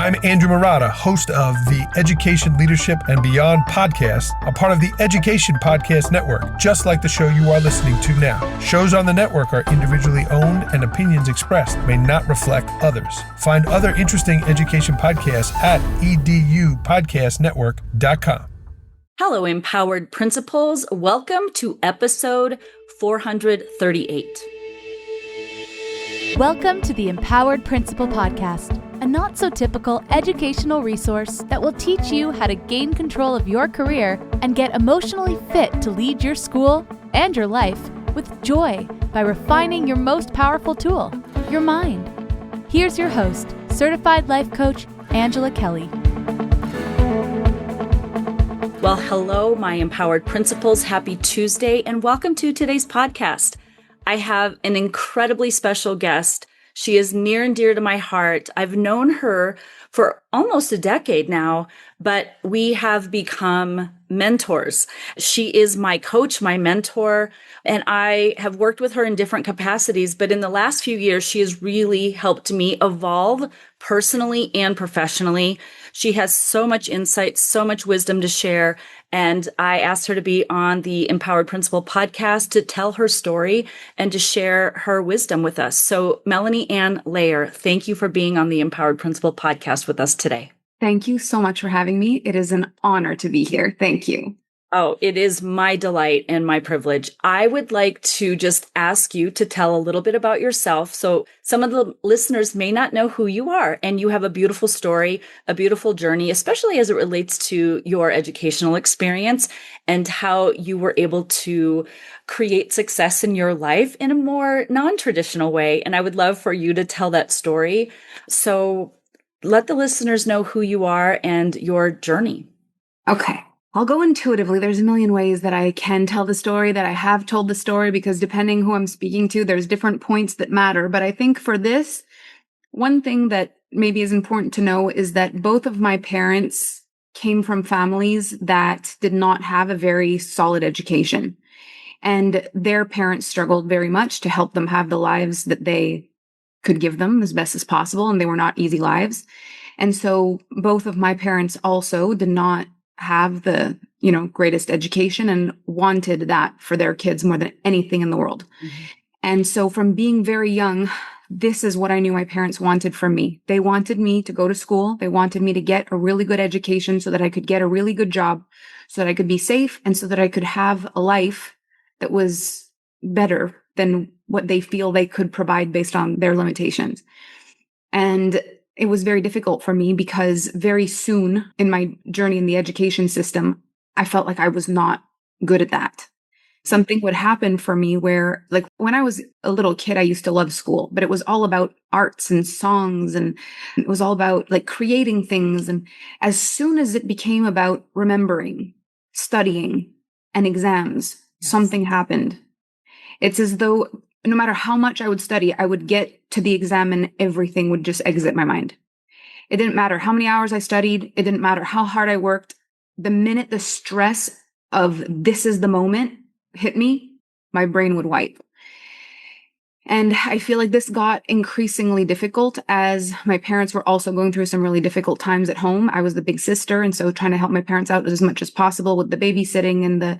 I'm Andrew Murata, host of the Education, Leadership, and Beyond podcast, a part of the Education Podcast Network, just like the show you are listening to now. Shows on the network are individually owned and opinions expressed may not reflect others. Find other interesting education podcasts at edupodcastnetwork.com. Hello, Empowered Principals. Welcome to episode 438. Welcome to the Empowered Principal Podcast, a not-so-typical educational resource that will teach you how to gain control of your career and get emotionally fit to lead your school and your life with joy by refining your most powerful tool, your mind. Here's your host, Certified Life Coach, Angela Kelly. Well, hello, my Empowered Principals. Happy Tuesday, and welcome to today's podcast. I have an incredibly special guest. She is near and dear to my heart. I've known her for almost a decade now, but we have become mentors. She is my coach, my mentor, and I have worked with her in different capacities. But in the last few years, she has really helped me evolve personally and professionally. She has so much insight, so much wisdom to share. And I asked her to be on the Empowered Principal podcast to tell her story and to share her wisdom with us. So Melanie Ann Layer, thank you for being on the Empowered Principal podcast with us today. Thank you so much for having me. It is an honor to be here. Thank you. Oh, it is my delight and my privilege. I would like to just ask you to tell a little bit about yourself. So some of the listeners may not know who you are, and you have a beautiful story, a beautiful journey, especially as it relates to your educational experience and how you were able to create success in your life in a more non-traditional way. And I would love for you to tell that story. So let the listeners know who you are and your journey. Okay. I'll go intuitively. There's a million ways that I can tell the story, that I have told the story, because depending who I'm speaking to, there's different points that matter. But I think for this, one thing that maybe is important to know is that both of my parents came from families that did not have a very solid education. And their parents struggled very much to help them have the lives that they could give them as best as possible. And they were not easy lives. And so both of my parents also did not have the, greatest education and wanted that for their kids more than anything in the world. Mm-hmm. And so from being very young, this is what I knew my parents wanted from me. They wanted me to go to school. They wanted me to get a really good education so that I could get a really good job, so that I could be safe, and so that I could have a life that was better than what they feel they could provide based on their limitations. And it was very difficult for me because very soon in my journey in the education system, I felt like I was not good at that. Something would happen for me where, like, when I was a little kid, I used to love school, but it was all about arts and songs, and it was all about like creating things. And as soon as it became about remembering, studying, and exams, something happened. It's as though no matter how much I would study, I would get to the exam and everything would just exit my mind. It didn't matter how many hours I studied. It didn't matter how hard I worked. The minute the stress of this is the moment hit me, my brain would wipe. And I feel like this got increasingly difficult as my parents were also going through some really difficult times at home. I was the big sister, and so trying to help my parents out as much as possible with the babysitting, and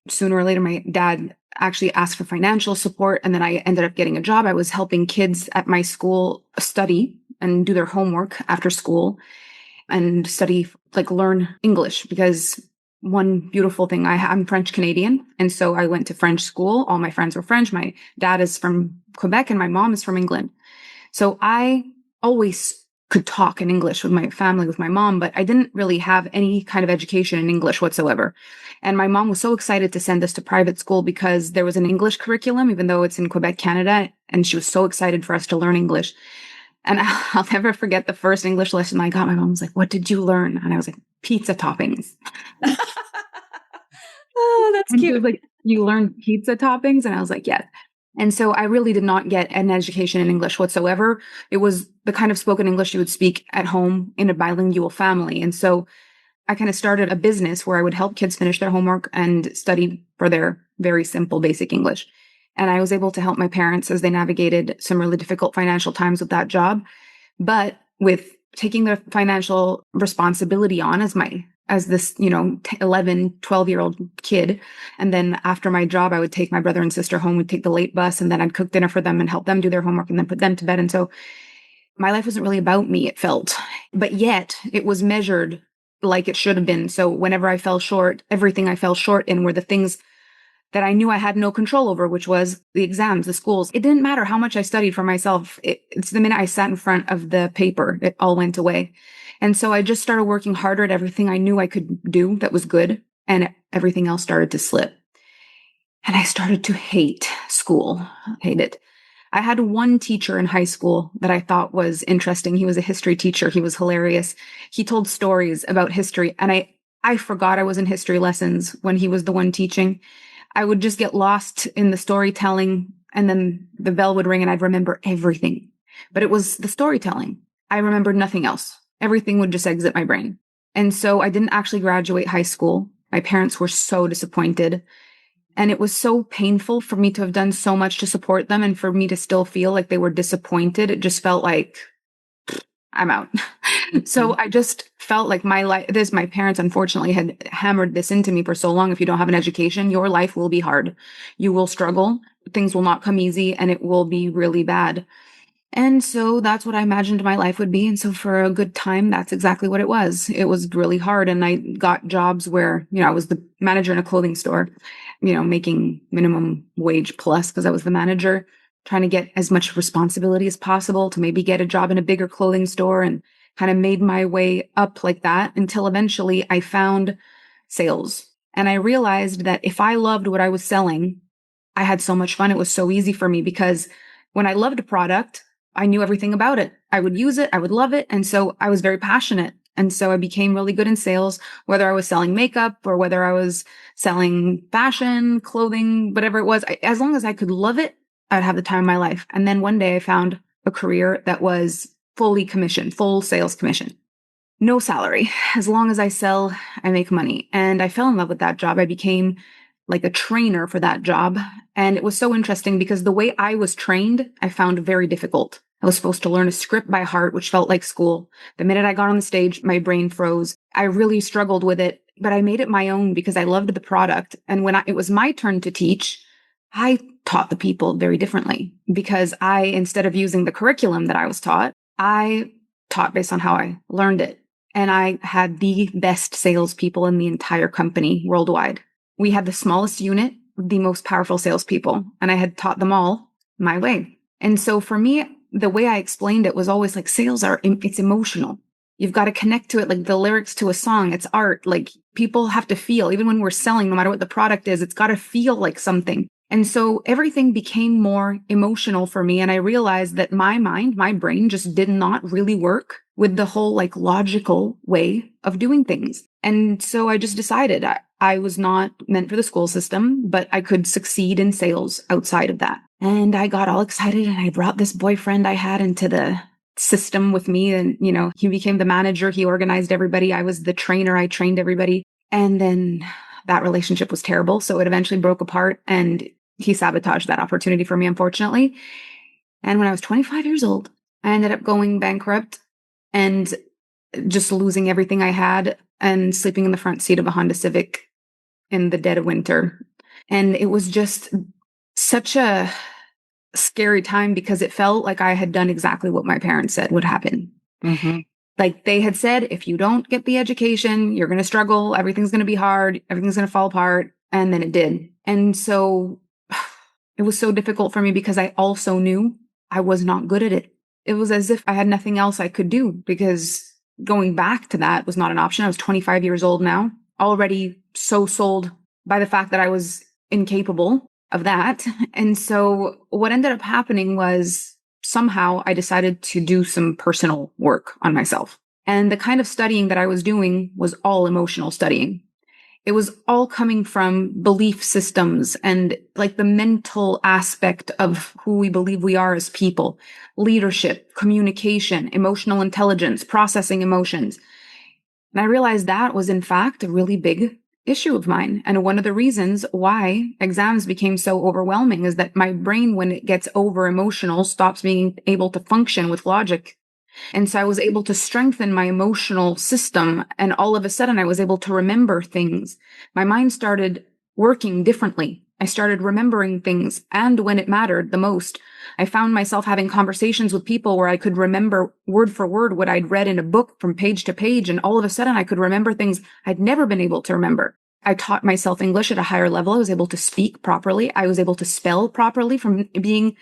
sooner or later, my dad actually asked for financial support. And then I ended up getting a job. I was helping kids at my school study and do their homework after school and learn English, because one beautiful thing, I'm French Canadian. And so I went to French school. All my friends were French. My dad is from Quebec and my mom is from England. So I always could talk in English with my family, with my mom, but I didn't really have any kind of education in English whatsoever. And my mom was so excited to send us to private school because there was an English curriculum, even though it's in Quebec, Canada. And she was so excited for us to learn English. And I'll never forget the first English lesson I got. My mom was like, "What did you learn?" And I was like, "Pizza toppings." Oh, that's cute. She was like, "You learned pizza toppings?" And I was like, "Yes." And so I really did not get an education in English whatsoever. It was the kind of spoken English you would speak at home in a bilingual family. And so I kind of started a business where I would help kids finish their homework and study for their very simple, basic English. And I was able to help my parents as they navigated some really difficult financial times with that job. But with taking the financial responsibility on as this, 11, 12-year-old kid. And then after my job, I would take my brother and sister home, we'd take the late bus, and then I'd cook dinner for them and help them do their homework and then put them to bed. And so my life wasn't really about me, it felt, but yet it was measured like it should have been. So whenever I fell short, everything I fell short in were the things that I knew I had no control over, which was the exams, the schools. It didn't matter how much I studied for myself. It's the minute I sat in front of the paper, it all went away. And so I just started working harder at everything I knew I could do that was good, and everything else started to slip. And I started to hate school, hate it. I had one teacher in high school that I thought was interesting. He was a history teacher. He was hilarious. He told stories about history, and I forgot I was in history lessons when he was the one teaching. I would just get lost in the storytelling, and then the bell would ring and I'd remember everything. But it was the storytelling. I remembered nothing else. Everything would just exit my brain. And so I didn't actually graduate high school. My parents were so disappointed. And it was so painful for me to have done so much to support them and for me to still feel like they were disappointed. It just felt like I'm out. So I just felt like my parents unfortunately had hammered this into me for so long. If you don't have an education, your life will be hard. You will struggle. Things will not come easy and it will be really bad. And so that's what I imagined my life would be. And so for a good time, that's exactly what it was. It was really hard. And I got jobs where, I was the manager in a clothing store, making minimum wage plus because I was the manager, trying to get as much responsibility as possible to maybe get a job in a bigger clothing store, and kind of made my way up like that until eventually I found sales. And I realized that if I loved what I was selling, I had so much fun. It was so easy for me because when I loved a product, I knew everything about it. I would use it. I would love it. And so I was very passionate. And so I became really good in sales, whether I was selling makeup or whether I was selling fashion, clothing, whatever it was. As long as I could love it, I'd have the time of my life. And then one day I found a career that was fully commission, full sales commission, no salary. As long as I sell, I make money. And I fell in love with that job. I became like a trainer for that job. And it was so interesting because the way I was trained, I found very difficult. I was supposed to learn a script by heart, which felt like school. The minute I got on the stage, my brain froze. I really struggled with it, but I made it my own because I loved the product. And when it was my turn to teach, I taught the people very differently because instead of using the curriculum that I was taught, I taught based on how I learned it. And I had the best salespeople in the entire company worldwide. We had the smallest unit, the most powerful salespeople, and I had taught them all my way. And so for me, the way I explained it was always like sales it's emotional. You've got to connect to it like the lyrics to a song. It's art. Like people have to feel, even when we're selling, no matter what the product is, it's got to feel like something. And so everything became more emotional for me. And I realized that my mind, my brain just did not really work with the whole like logical way of doing things. And so I just decided I was not meant for the school system, but I could succeed in sales outside of that. And I got all excited and I brought this boyfriend I had into the system with me. And, he became the manager. He organized everybody. I was the trainer. I trained everybody. And then that relationship was terrible. So it eventually broke apart and he sabotaged that opportunity for me, unfortunately. And when I was 25 years old, I ended up going bankrupt and just losing everything I had and sleeping in the front seat of a Honda Civic in the dead of winter. And it was just such a scary time because it felt like I had done exactly what my parents said would happen. Mm-hmm. Like they had said, if you don't get the education, you're going to struggle. Everything's going to be hard. Everything's going to fall apart. And then it did. And so it was so difficult for me because I also knew I was not good at it. It was as if I had nothing else I could do because going back to that was not an option. I was 25 years old now, already so sold by the fact that I was incapable of that. And so what ended up happening was somehow I decided to do some personal work on myself. And the kind of studying that I was doing was all emotional studying. It was all coming from belief systems and like the mental aspect of who we believe we are as people, leadership, communication, emotional intelligence, processing emotions. And I realized that was in fact a really big issue of mine. And one of the reasons why exams became so overwhelming is that my brain, when it gets over emotional, stops being able to function with logic. And so I was able to strengthen my emotional system. And all of a sudden, I was able to remember things. My mind started working differently. I started remembering things. And when it mattered the most, I found myself having conversations with people where I could remember word for word what I'd read in a book from page to page. And all of a sudden, I could remember things I'd never been able to remember. I taught myself English at a higher level. I was able to speak properly. I was able to spell properly from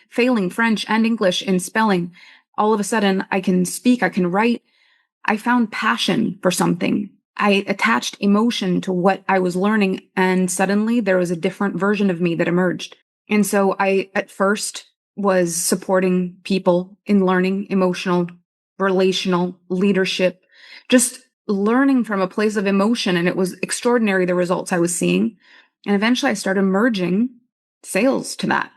failing French and English in spelling. All of a sudden, I can speak, I can write. I found passion for something. I attached emotion to what I was learning, and suddenly there was a different version of me that emerged. And so I, at first, was supporting people in learning emotional, relational, leadership, just learning from a place of emotion. And it was extraordinary, the results I was seeing. And eventually I started merging sales to that.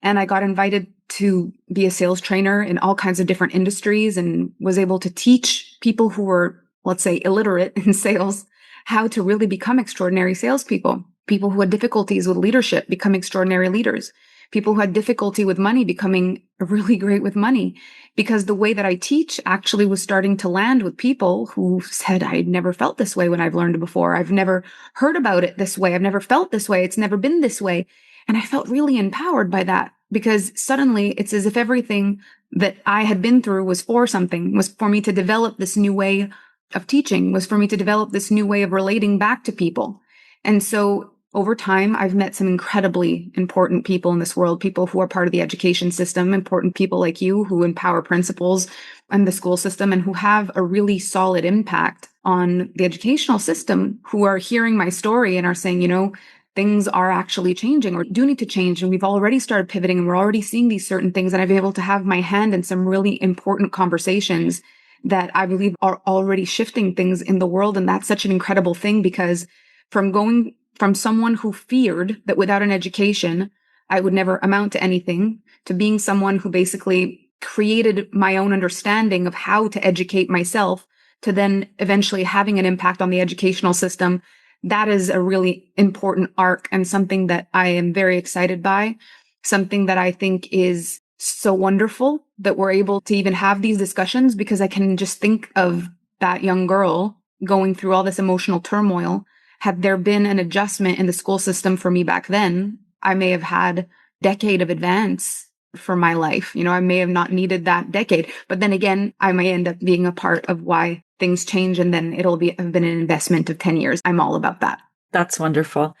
And I got invited to be a sales trainer in all kinds of different industries and was able to teach people who were, let's say, illiterate in sales, how to really become extraordinary salespeople. People who had difficulties with leadership become extraordinary leaders. People who had difficulty with money becoming really great with money, because the way that I teach actually was starting to land with people who said, I'd never felt this way when I've learned before. I've never heard about it this way. I've never felt this way. It's never been this way. And I felt really empowered by that, because suddenly it's as if everything that I had been through was for something, was for me to develop this new way of teaching, was for me to develop this new way of relating back to people. And so over time, I've met some incredibly important people in this world, people who are part of the education system, important people like you who empower principals and the school system and who have a really solid impact on the educational system, who are hearing my story and are saying, you know, things are actually changing or do need to change. And we've already started pivoting and we're already seeing these certain things. And I've been able to have my hand in some really important conversations that I believe are already shifting things in the world. And that's such an incredible thing, because from going from someone who feared that without an education, I would never amount to anything, to being someone who basically created my own understanding of how to educate myself, to then eventually having an impact on the educational system. That is a really important arc and something that I am very excited by, something that I think is so wonderful that we're able to even have these discussions, because I can just think of that young girl going through all this emotional turmoil. Had there been an adjustment in the school system for me back then, I may have had a decade of advance for my life. You know, I may have not needed that decade, but then again, I may end up being a part of why things change, and then have been an investment of 10 years. I'm all about that. That's wonderful.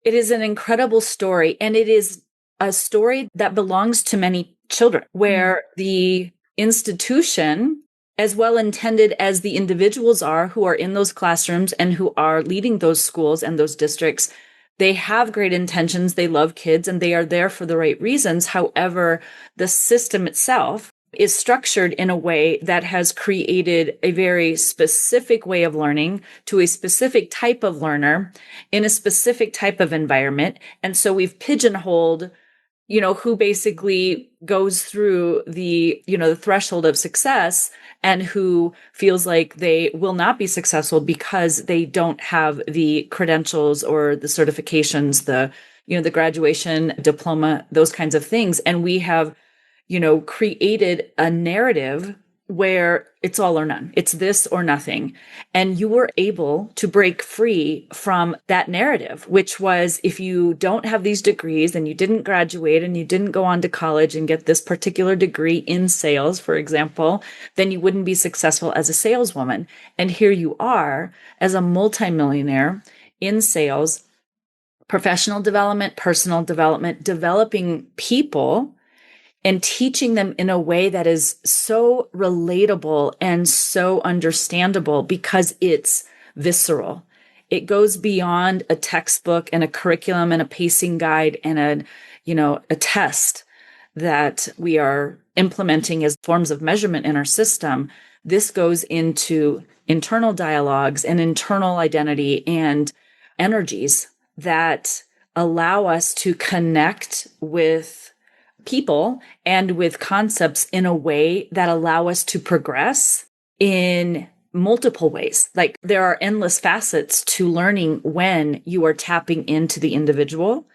It is an incredible story, and it is a story that belongs to many children, where the institution, as well intended as the individuals are who are in those classrooms and who are leading those schools and those districts, they have great intentions. They love kids and they are there for the right reasons. However, the system itself is structured in a way that has created a very specific way of learning to a specific type of learner in a specific type of environment. And so we've pigeonholed, you know, who basically goes through the, you know, the threshold of success and who feels like they will not be successful because they don't have the credentials or the certifications, the, you know, the graduation diploma, those kinds of things. And we have, you know, created a narrative where it's all or none. It's this or nothing. And you were able to break free from that narrative, which was, if you don't have these degrees and you didn't graduate and you didn't go on to college and get this particular degree in sales, for example, then you wouldn't be successful as a saleswoman. And here you are as a multimillionaire in sales, professional development, personal development, developing people and teaching them in a way that is so relatable and so understandable, because it's visceral. It goes beyond a textbook and a curriculum and a pacing guide and a test that we are implementing as forms of measurement in our system. This goes into internal dialogues and internal identity and energies that allow us to connect with people and with concepts in a way that allow us to progress in multiple ways. Like, there are endless facets to learning when you are tapping into the individual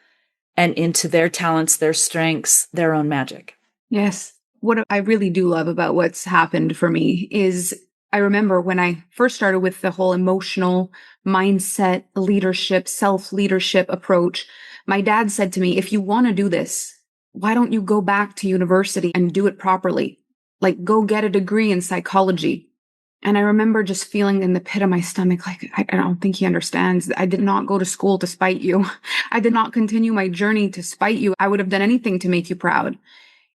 and into their talents, their strengths, their own magic. Yes. what I really do love about what's happened for me is I remember when I first started with the whole emotional mindset, leadership, self-leadership approach, my dad said to me, if you want to do this, why don't you go back to university and do it properly? Like, go get a degree in psychology. And I remember just feeling in the pit of my stomach, like, I don't think he understands. I did not go to school to spite you. I did not continue my journey to spite you. I would have done anything to make you proud.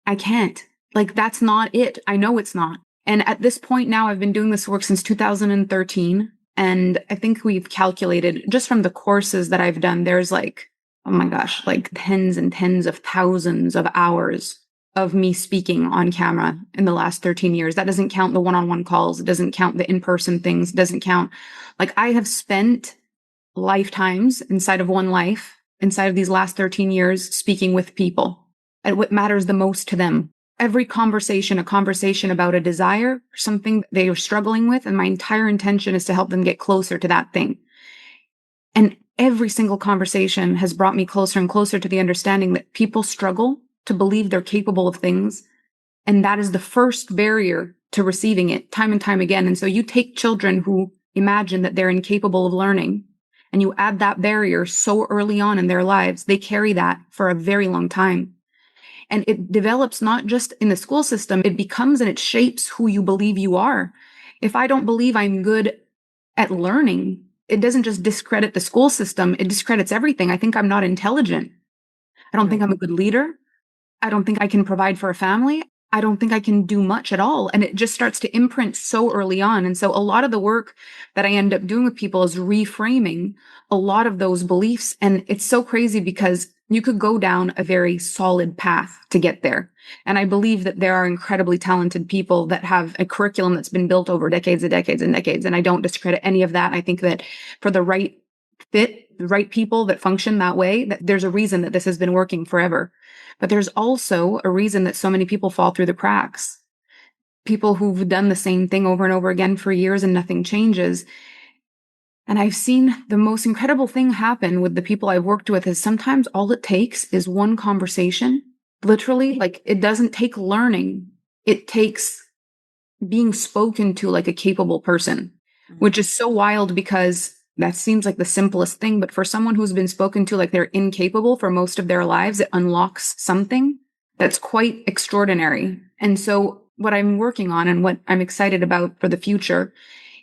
I can't. Like, that's not it. I know it's not. And at this point now, I've been doing this work since 2013. And I think we've calculated just from the courses that I've done, there's like, oh my gosh, like tens and tens of thousands of hours of me speaking on camera in the last 13 years. That doesn't count the one-on-one calls. It doesn't count the in-person things. It doesn't count. Like, I have spent lifetimes inside of one life, inside of these last 13 years, speaking with people and what matters the most to them. Every conversation, a conversation about a desire, something they are struggling with. And my entire intention is to help them get closer to that thing. And every single conversation has brought me closer and closer to the understanding that people struggle to believe they're capable of things. And that is the first barrier to receiving it time and time again. And so you take children who imagine that they're incapable of learning and you add that barrier so early on in their lives, they carry that for a very long time. And it develops not just in the school system, it becomes and it shapes who you believe you are. If I don't believe I'm good at learning, it doesn't just discredit the school system, it discredits everything. I think I'm not intelligent. I don't think I'm a good leader. I don't think I can provide for a family. I don't think I can do much at all. And it just starts to imprint so early on. And so a lot of the work that I end up doing with people is reframing a lot of those beliefs. And it's so crazy because you could go down a very solid path to get there. And I believe that there are incredibly talented people that have a curriculum that's been built over decades and decades and decades. And I don't discredit any of that. I think that for the right fit, the right people that function that way, that there's a reason that this has been working forever. But there's also a reason that so many people fall through the cracks. People who've done the same thing over and over again for years and nothing changes. And I've seen the most incredible thing happen with the people I've worked with is sometimes all it takes is one conversation. Literally, like, it doesn't take learning. It takes being spoken to like a capable person, which is so wild because that seems like the simplest thing. But for someone who's been spoken to like they're incapable for most of their lives, it unlocks something that's quite extraordinary. And so what I'm working on and what I'm excited about for the future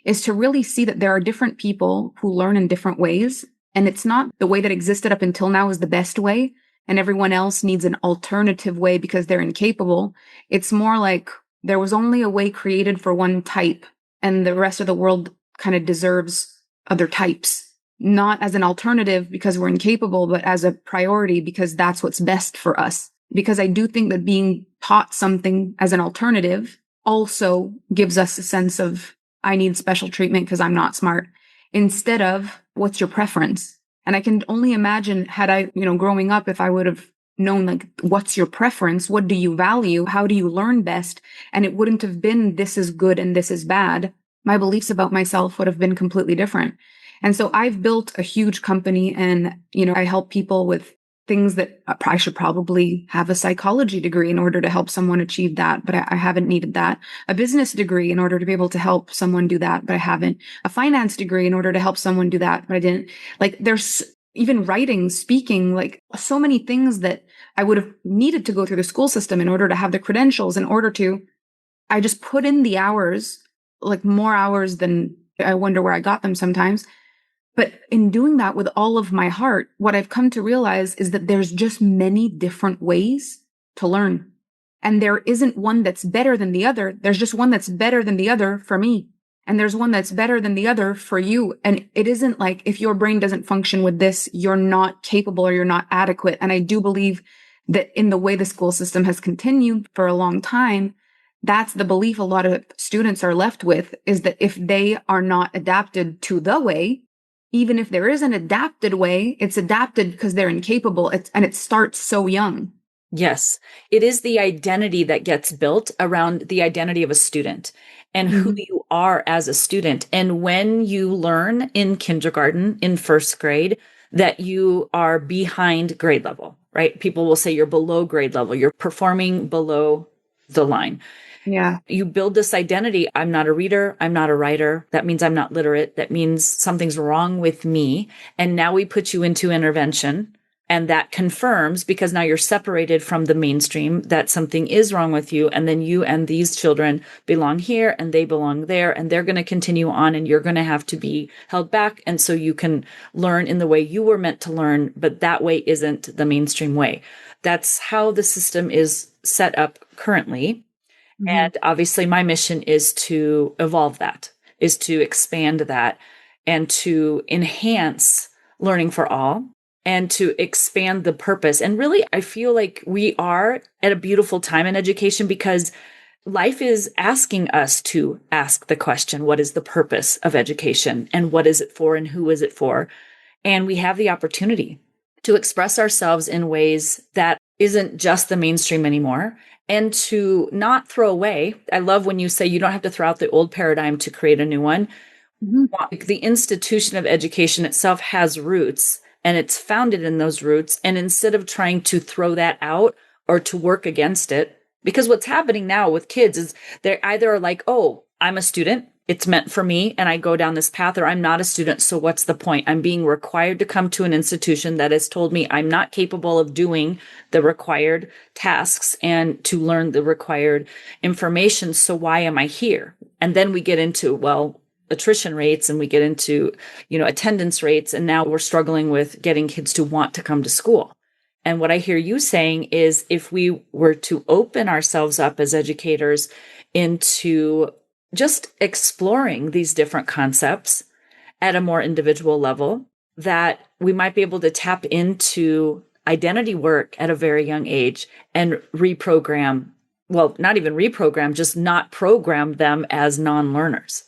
is to really see that there are different people who learn in different ways. And it's not the way that existed up until now is the best way. And everyone else needs an alternative way because they're incapable. It's more like there was only a way created for one type and the rest of the world kind of deserves other types, not as an alternative because we're incapable, but as a priority because that's what's best for us. Because I do think that being taught something as an alternative also gives us a sense of, I need special treatment because I'm not smart, instead of what's your preference. And I can only imagine had I, growing up, if I would have known like, what's your preference? What do you value? How do you learn best? And it wouldn't have been this is good and this is bad. My beliefs about myself would have been completely different. And so I've built a huge company and, I help people with things that I should probably have a psychology degree in order to help someone achieve that, but I haven't needed that. A business degree in order to be able to help someone do that, but I haven't. A finance degree in order to help someone do that, but I didn't. Like, there's even writing, speaking, like so many things that I would have needed to go through the school system in order to have the credentials, I just put in the hours, like more hours than I wonder where I got them sometimes. But in doing that with all of my heart, what I've come to realize is that there's just many different ways to learn. And there isn't one that's better than the other. There's just one that's better than the other for me. And there's one that's better than the other for you. And it isn't like if your brain doesn't function with this, you're not capable or you're not adequate. And I do believe that in the way the school system has continued for a long time, that's the belief a lot of students are left with, is that if they are not adapted to the way, even if there is an adapted way, it's adapted because they're incapable. And it starts so young. Yes, it is the identity that gets built around the identity of a student and who you are as a student. And when you learn in kindergarten, in first grade, that you are behind grade level, right? People will say you're below grade level, you're performing below the line. Yeah. You build this identity. I'm not a reader. I'm not a writer. That means I'm not literate. That means something's wrong with me. And now we put you into intervention. And that confirms, because now you're separated from the mainstream, that something is wrong with you. And then you and these children belong here and they belong there. And they're going to continue on and you're going to have to be held back. And so you can learn in the way you were meant to learn, but that way isn't the mainstream way. That's how the system is set up currently. Mm-hmm. And obviously my mission is to evolve that, is to expand that, and to enhance learning for all, and to expand the purpose. And really, I feel like we are at a beautiful time in education, because life is asking us to ask the question, what is the purpose of education? And what is it for? And who is it for? And we have the opportunity to express ourselves in ways that isn't just the mainstream anymore, and to not throw away. I love when you say you don't have to throw out the old paradigm to create a new one. Mm-hmm. The institution of education itself has roots, and it's founded in those roots. And instead of trying to throw that out or to work against it, because what's happening now with kids is they're either like, oh, I'm a student, it's meant for me, and I go down this path, or I'm not a student, so what's the point? I'm being required to come to an institution that has told me I'm not capable of doing the required tasks and to learn the required information, so why am I here? And then we get into, well, attrition rates, and we get into, attendance rates. And now we're struggling with getting kids to want to come to school. And what I hear you saying is, if we were to open ourselves up as educators into just exploring these different concepts at a more individual level, that we might be able to tap into identity work at a very young age and reprogram, well, not even reprogram, just not program them as non-learners.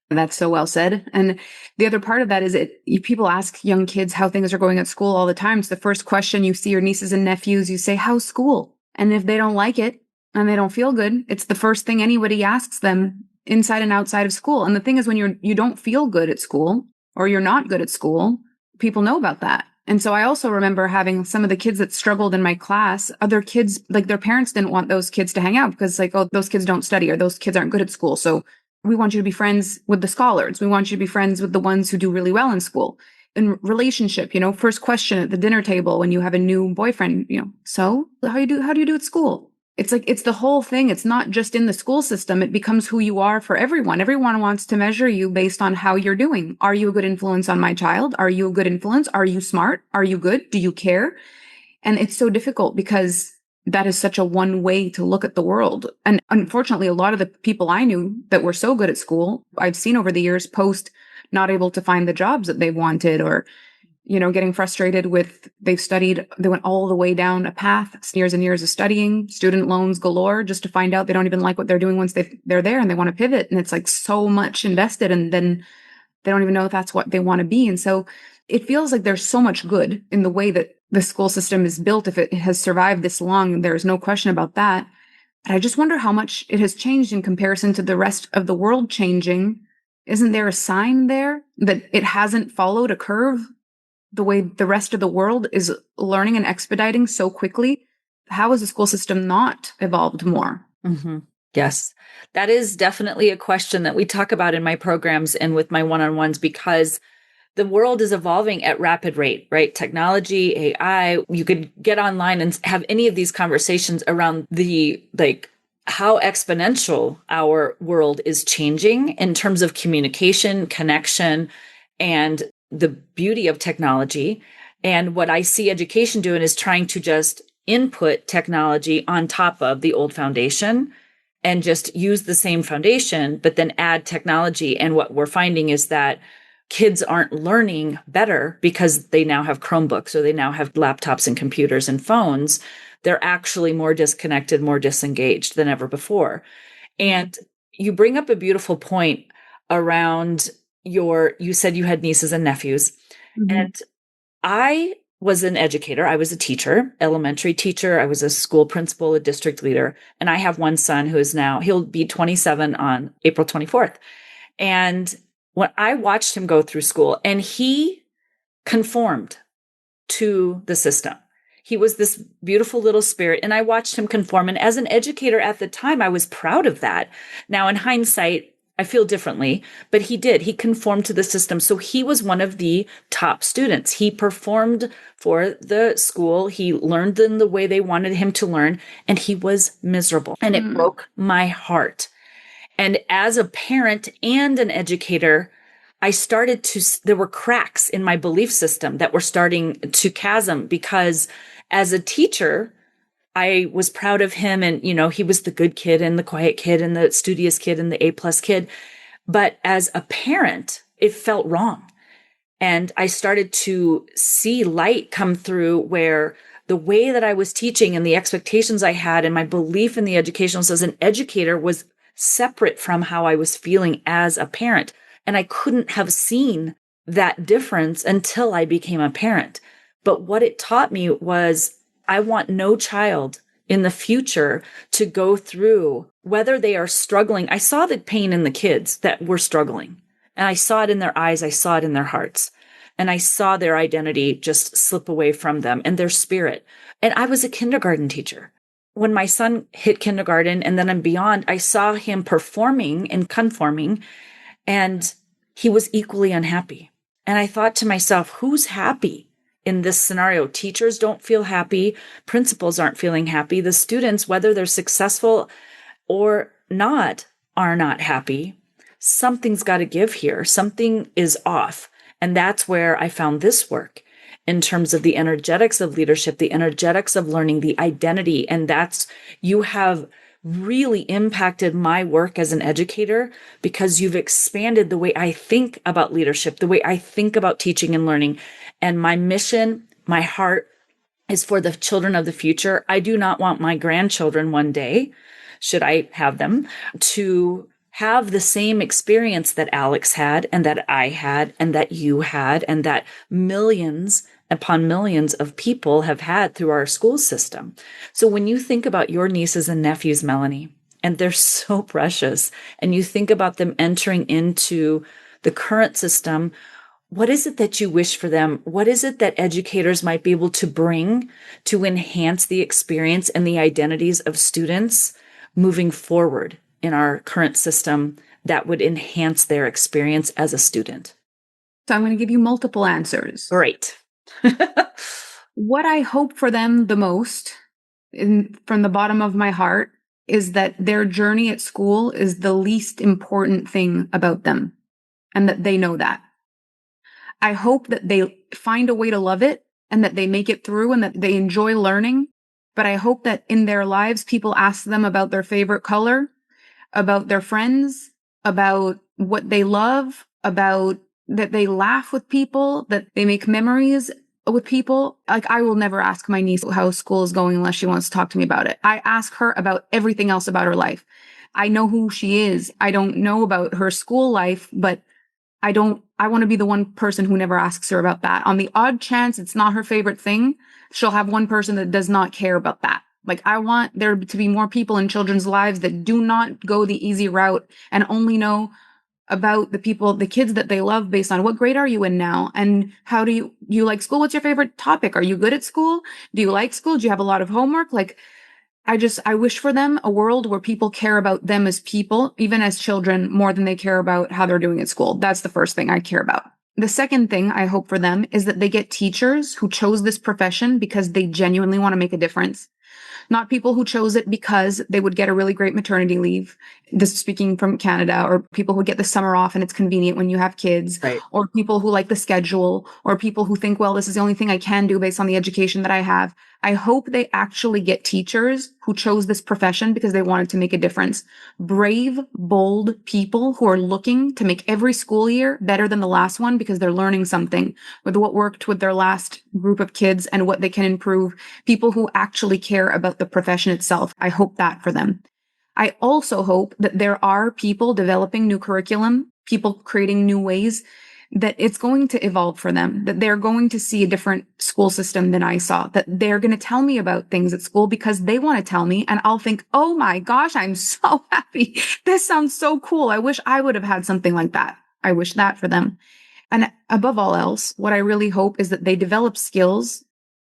That's so well said. And the other part of that is people ask young kids how things are going at school all the time. It's the first question you see your nieces and nephews, you say, how's school? And if they don't like it and they don't feel good, it's the first thing anybody asks them inside and outside of school. And the thing is, when you don't feel good at school, or you're not good at school, people know about that. And so I also remember having some of the kids that struggled in my class, other kids, like their parents didn't want those kids to hang out because like, oh, those kids don't study, or those kids aren't good at school. So we want you to be friends with the scholars. We want you to be friends with the ones who do really well in school. In relationship, first question at the dinner table when you have a new boyfriend, so how do you do at school? It's like, it's the whole thing. It's not just in the school system. It becomes who you are for everyone. Everyone wants to measure you based on how you're doing. Are you a good influence on my child? Are you a good influence? Are you smart? Are you good? Do you care? And it's so difficult because that is such a one way to look at the world. And unfortunately, a lot of the people I knew that were so good at school, I've seen over the years post not able to find the jobs that they wanted, or, getting frustrated with, they went all the way down a path, years and years of studying, student loans galore, just to find out they don't even like what they're doing once they're there and they want to pivot. And it's like so much invested, and then they don't even know if that's what they want to be. And so it feels like there's so much good in the way that the school system is built. If it has survived this long, there's no question about that. But I just wonder how much it has changed in comparison to the rest of the world changing. Isn't there a sign there that it hasn't followed a curve the way the rest of the world is learning and expediting so quickly? How has the school system not evolved more? Mm-hmm. Yes, that is definitely a question that we talk about in my programs and with my one-on-ones, because the world is evolving at rapid rate, right? Technology, AI, you could get online and have any of these conversations around how exponential our world is changing in terms of communication, connection, and the beauty of technology. And what I see education doing is trying to just input technology on top of the old foundation and just use the same foundation, but then add technology. And what we're finding is that kids aren't learning better because they now have Chromebooks or they now have laptops and computers and phones. They're actually more disconnected, more disengaged than ever before. And you bring up a beautiful point around you said you had nieces and nephews. Mm-hmm. And I was an educator. I was a teacher, elementary teacher. I was a school principal, a district leader. And I have one son who is he'll be 27 on April 24th. And when I watched him go through school, and he conformed to the system. He was this beautiful little spirit, and I watched him conform. And as an educator at the time, I was proud of that. Now, in hindsight, I feel differently, but he did. He conformed to the system. So he was one of the top students. He performed for the school. He learned in the way they wanted him to learn, and he was miserable. And it broke my heart. And as a parent and an educator, there were cracks in my belief system that were starting to chasm, because as a teacher, I was proud of him. And, he was the good kid and the quiet kid and the studious kid and the A+ kid. But as a parent, it felt wrong. And I started to see light come through where the way that I was teaching and the expectations I had and my belief in the educational as an educator was separate from how I was feeling as a parent. And I couldn't have seen that difference until I became a parent. But what it taught me was I want no child in the future to go through, whether they are struggling. I saw the pain in the kids that were struggling, and I saw it in their eyes. I saw it in their hearts, and I saw their identity just slip away from them and their spirit. And I was a kindergarten teacher. When my son hit kindergarten and then and beyond, I saw him performing and conforming, and he was equally unhappy. And I thought to myself, who's happy in this scenario? Teachers don't feel happy. Principals aren't feeling happy. The students, whether they're successful or not, are not happy. Something's got to give here. Something is off. And that's where I found this work in terms of the energetics of leadership, the energetics of learning, the identity. And you have really impacted my work as an educator, because you've expanded the way I think about leadership, the way I think about teaching and learning. And my mission, my heart is for the children of the future. I do not want my grandchildren one day, should I have them, to have the same experience that Alex had and that I had and that you had and that millions upon millions of people have had through our school system. So when you think about your nieces and nephews, Melanie, and they're so precious, and you think about them entering into the current system, what is it that you wish for them? What is it that educators might be able to bring to enhance the experience and the identities of students moving forward in our current system that would enhance their experience as a student? So I'm going to give you multiple answers. Great. What I hope for them the most, from the bottom of my heart, is that their journey at school is the least important thing about them, and that they know that. I hope that they find a way to love it and that they make it through and that they enjoy learning. But I hope that in their lives, people ask them about their favorite color, about their friends, about what they love, about that they laugh with people, that they make memories with people. Like, I will never ask my niece how school is going unless she wants to talk to me about it. I ask her about everything else about her life. I know who she is. I don't know about her school life, but I want to be the one person who never asks her about that. On the odd chance it's not her favorite thing, she'll have one person that does not care about that. Like, I want there to be more people in children's lives that do not go the easy route and only know about the kids that they love based on what grade are you in now? And how do you like school? What's your favorite topic? Are you good at school? Do you like school? Do you have a lot of homework? Like, I wish for them a world where people care about them as people, even as children, more than they care about how they're doing at school. That's the first thing I care about. The second thing I hope for them is that they get teachers who chose this profession because they genuinely want to make a difference. Not people who chose it because they would get a really great maternity leave. This is speaking from Canada, or people who get the summer off and it's convenient when you have kids, right, or people who like the schedule, or people who think, well, this is the only thing I can do based on the education that I have. I hope they actually get teachers who chose this profession because they wanted to make a difference. Brave, bold people who are looking to make every school year better than the last one because they're learning something with what worked with their last group of kids and what they can improve. People who actually care about the profession itself. I hope that for them. I also hope that there are people developing new curriculum, people creating new ways, that it's going to evolve for them, that they're going to see a different school system than I saw, that they're going to tell me about things at school because they want to tell me. And I'll think, oh my gosh, I'm so happy. This sounds so cool. I wish I would have had something like that. I wish that for them. And above all else, what I really hope is that they develop skills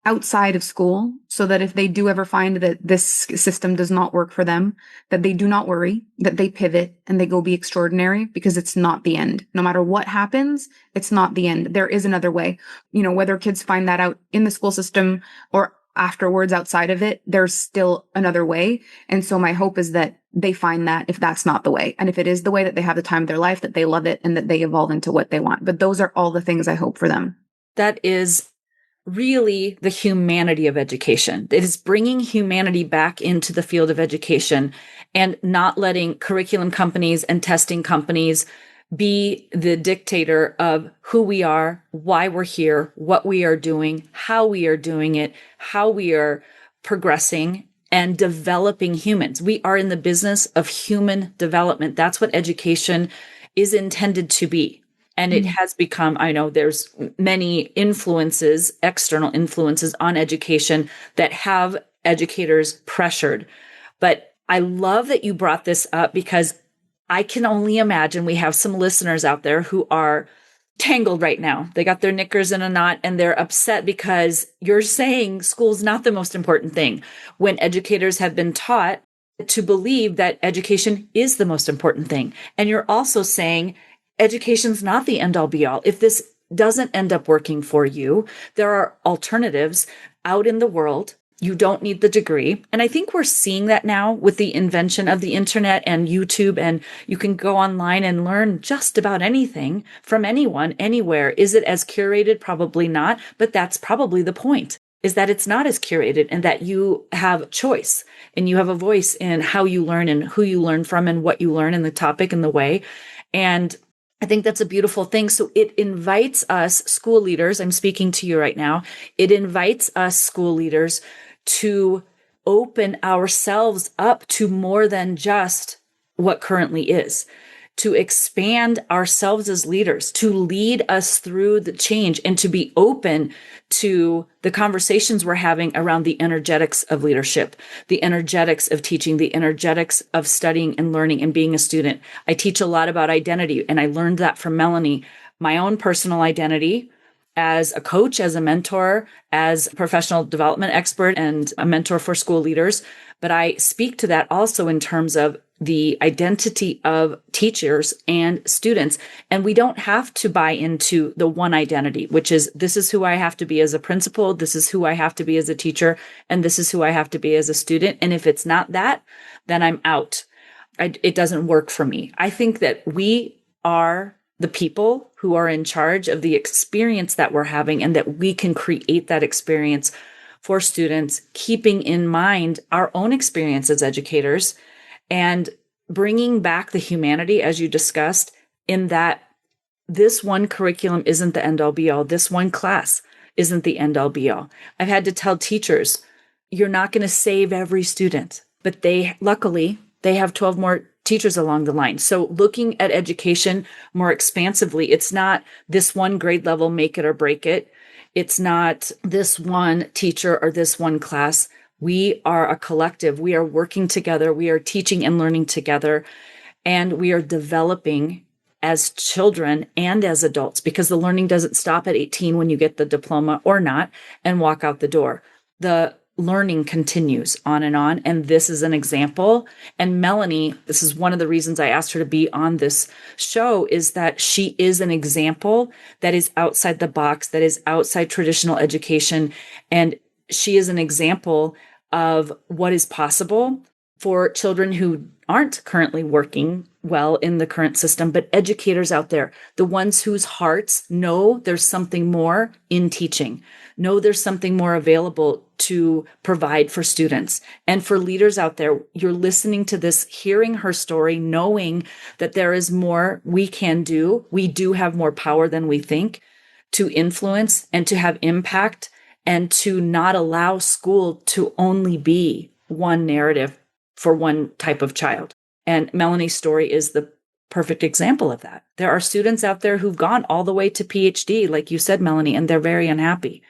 outside of school, so that if they do ever find that this system does not work for them, that they do not worry, that they pivot and they go be extraordinary, because it's not the end. No matter what happens, it's not the end. There is another way. Whether kids find that out in the school system or afterwards outside of it, there's still another way. And so my hope is that they find that if that's not the way, and if it is the way, that they have the time of their life, that they love it, and that they evolve into what they want. But those are all the things I hope for them. That is really the humanity of education. It is bringing humanity back into the field of education and not letting curriculum companies and testing companies be the dictator of who we are, why we're here, what we are doing, how we are doing it, how we are progressing and developing humans. We are in the business of human development. That's what education is intended to be. And it has become, I know there's many influences, external influences on education that have educators pressured. But I love that you brought this up, because I can only imagine we have some listeners out there who are tangled right now. They got their knickers in a knot and they're upset because you're saying school's not the most important thing, when educators have been taught to believe that education is the most important thing. And you're also saying education's not the end all be all. If this doesn't end up working for you, there are alternatives out in the world. You don't need the degree. And I think we're seeing that now with the invention of the internet and YouTube, and you can go online and learn just about anything from anyone, anywhere. Is it as curated? Probably not, but that's probably the point, is that it's not as curated, and that you have choice and you have a voice in how you learn and who you learn from and what you learn and the topic and the way. And I think that's a beautiful thing. So it invites us school leaders, I'm speaking to you right now, it invites us school leaders to open ourselves up to more than just what currently is, to expand ourselves as leaders, to lead us through the change, and to be open to the conversations we're having around the energetics of leadership, the energetics of teaching, the energetics of studying and learning and being a student. I teach a lot about identity, and I learned that from Melanie, my own personal identity as a coach, as a mentor, as a professional development expert, and a mentor for school leaders. But I speak to that also in terms of the identity of teachers and students. And we don't have to buy into the one identity, which is, this is who I have to be as a principal, this is who I have to be as a teacher, and this is who I have to be as a student. And if it's not that, then I'm out. It doesn't work for me. I think that we are the people who are in charge of the experience that we're having, and that we can create that experience for students, keeping in mind our own experience as educators, and bringing back the humanity, as you discussed, in that this one curriculum isn't the end all be all. This one class isn't the end all be all. I've had to tell teachers, you're not going to save every student, but luckily they have 12 more teachers along the line. So looking at education more expansively, it's not this one grade level, make it or break it. It's not this one teacher or this one class. We are a collective. We are working together. We are teaching and learning together. And we are developing as children and as adults, because the learning doesn't stop at 18 when you get the diploma or not and walk out the door. The learning continues on. And this is an example. And Melanie, this is one of the reasons I asked her to be on this show, is that she is an example that is outside the box, that is outside traditional education. And she is an example of what is possible for children who aren't currently working well in the current system, but educators out there, the ones whose hearts know there's something more in teaching, know there's something more available to provide for students. And for leaders out there, you're listening to this, hearing her story, knowing that there is more we can do. We do have more power than we think to influence and to have impact, and to not allow school to only be one narrative for one type of child. And Melanie's story is the perfect example of that. There are students out there who've gone all the way to PhD, like you said, Melanie, and they're very unhappy.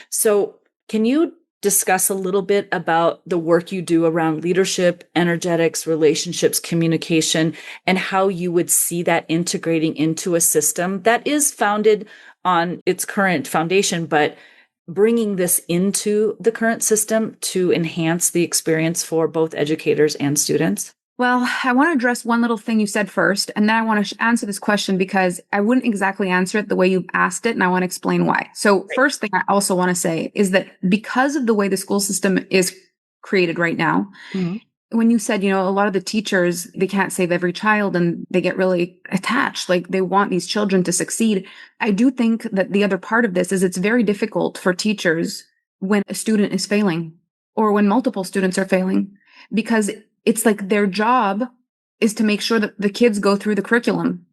So can you discuss a little bit about the work you do around leadership, energetics, relationships, communication, and how you would see that integrating into a system that is founded on its current foundation, but bringing this into the current system to enhance the experience for both educators and students? Well, I want to address one little thing you said first, and then I want to answer this question because I wouldn't exactly answer it the way you asked it, and I want to explain why. So first thing I also want to say is that because of the way the school system is created right now, when you said, a lot of the teachers, they can't save every child and they get really attached, like they want these children to succeed. I do think that the other part of this is it's very difficult for teachers when a student is failing or when multiple students are failing, because it's like their job is to make sure that the kids go through the curriculum,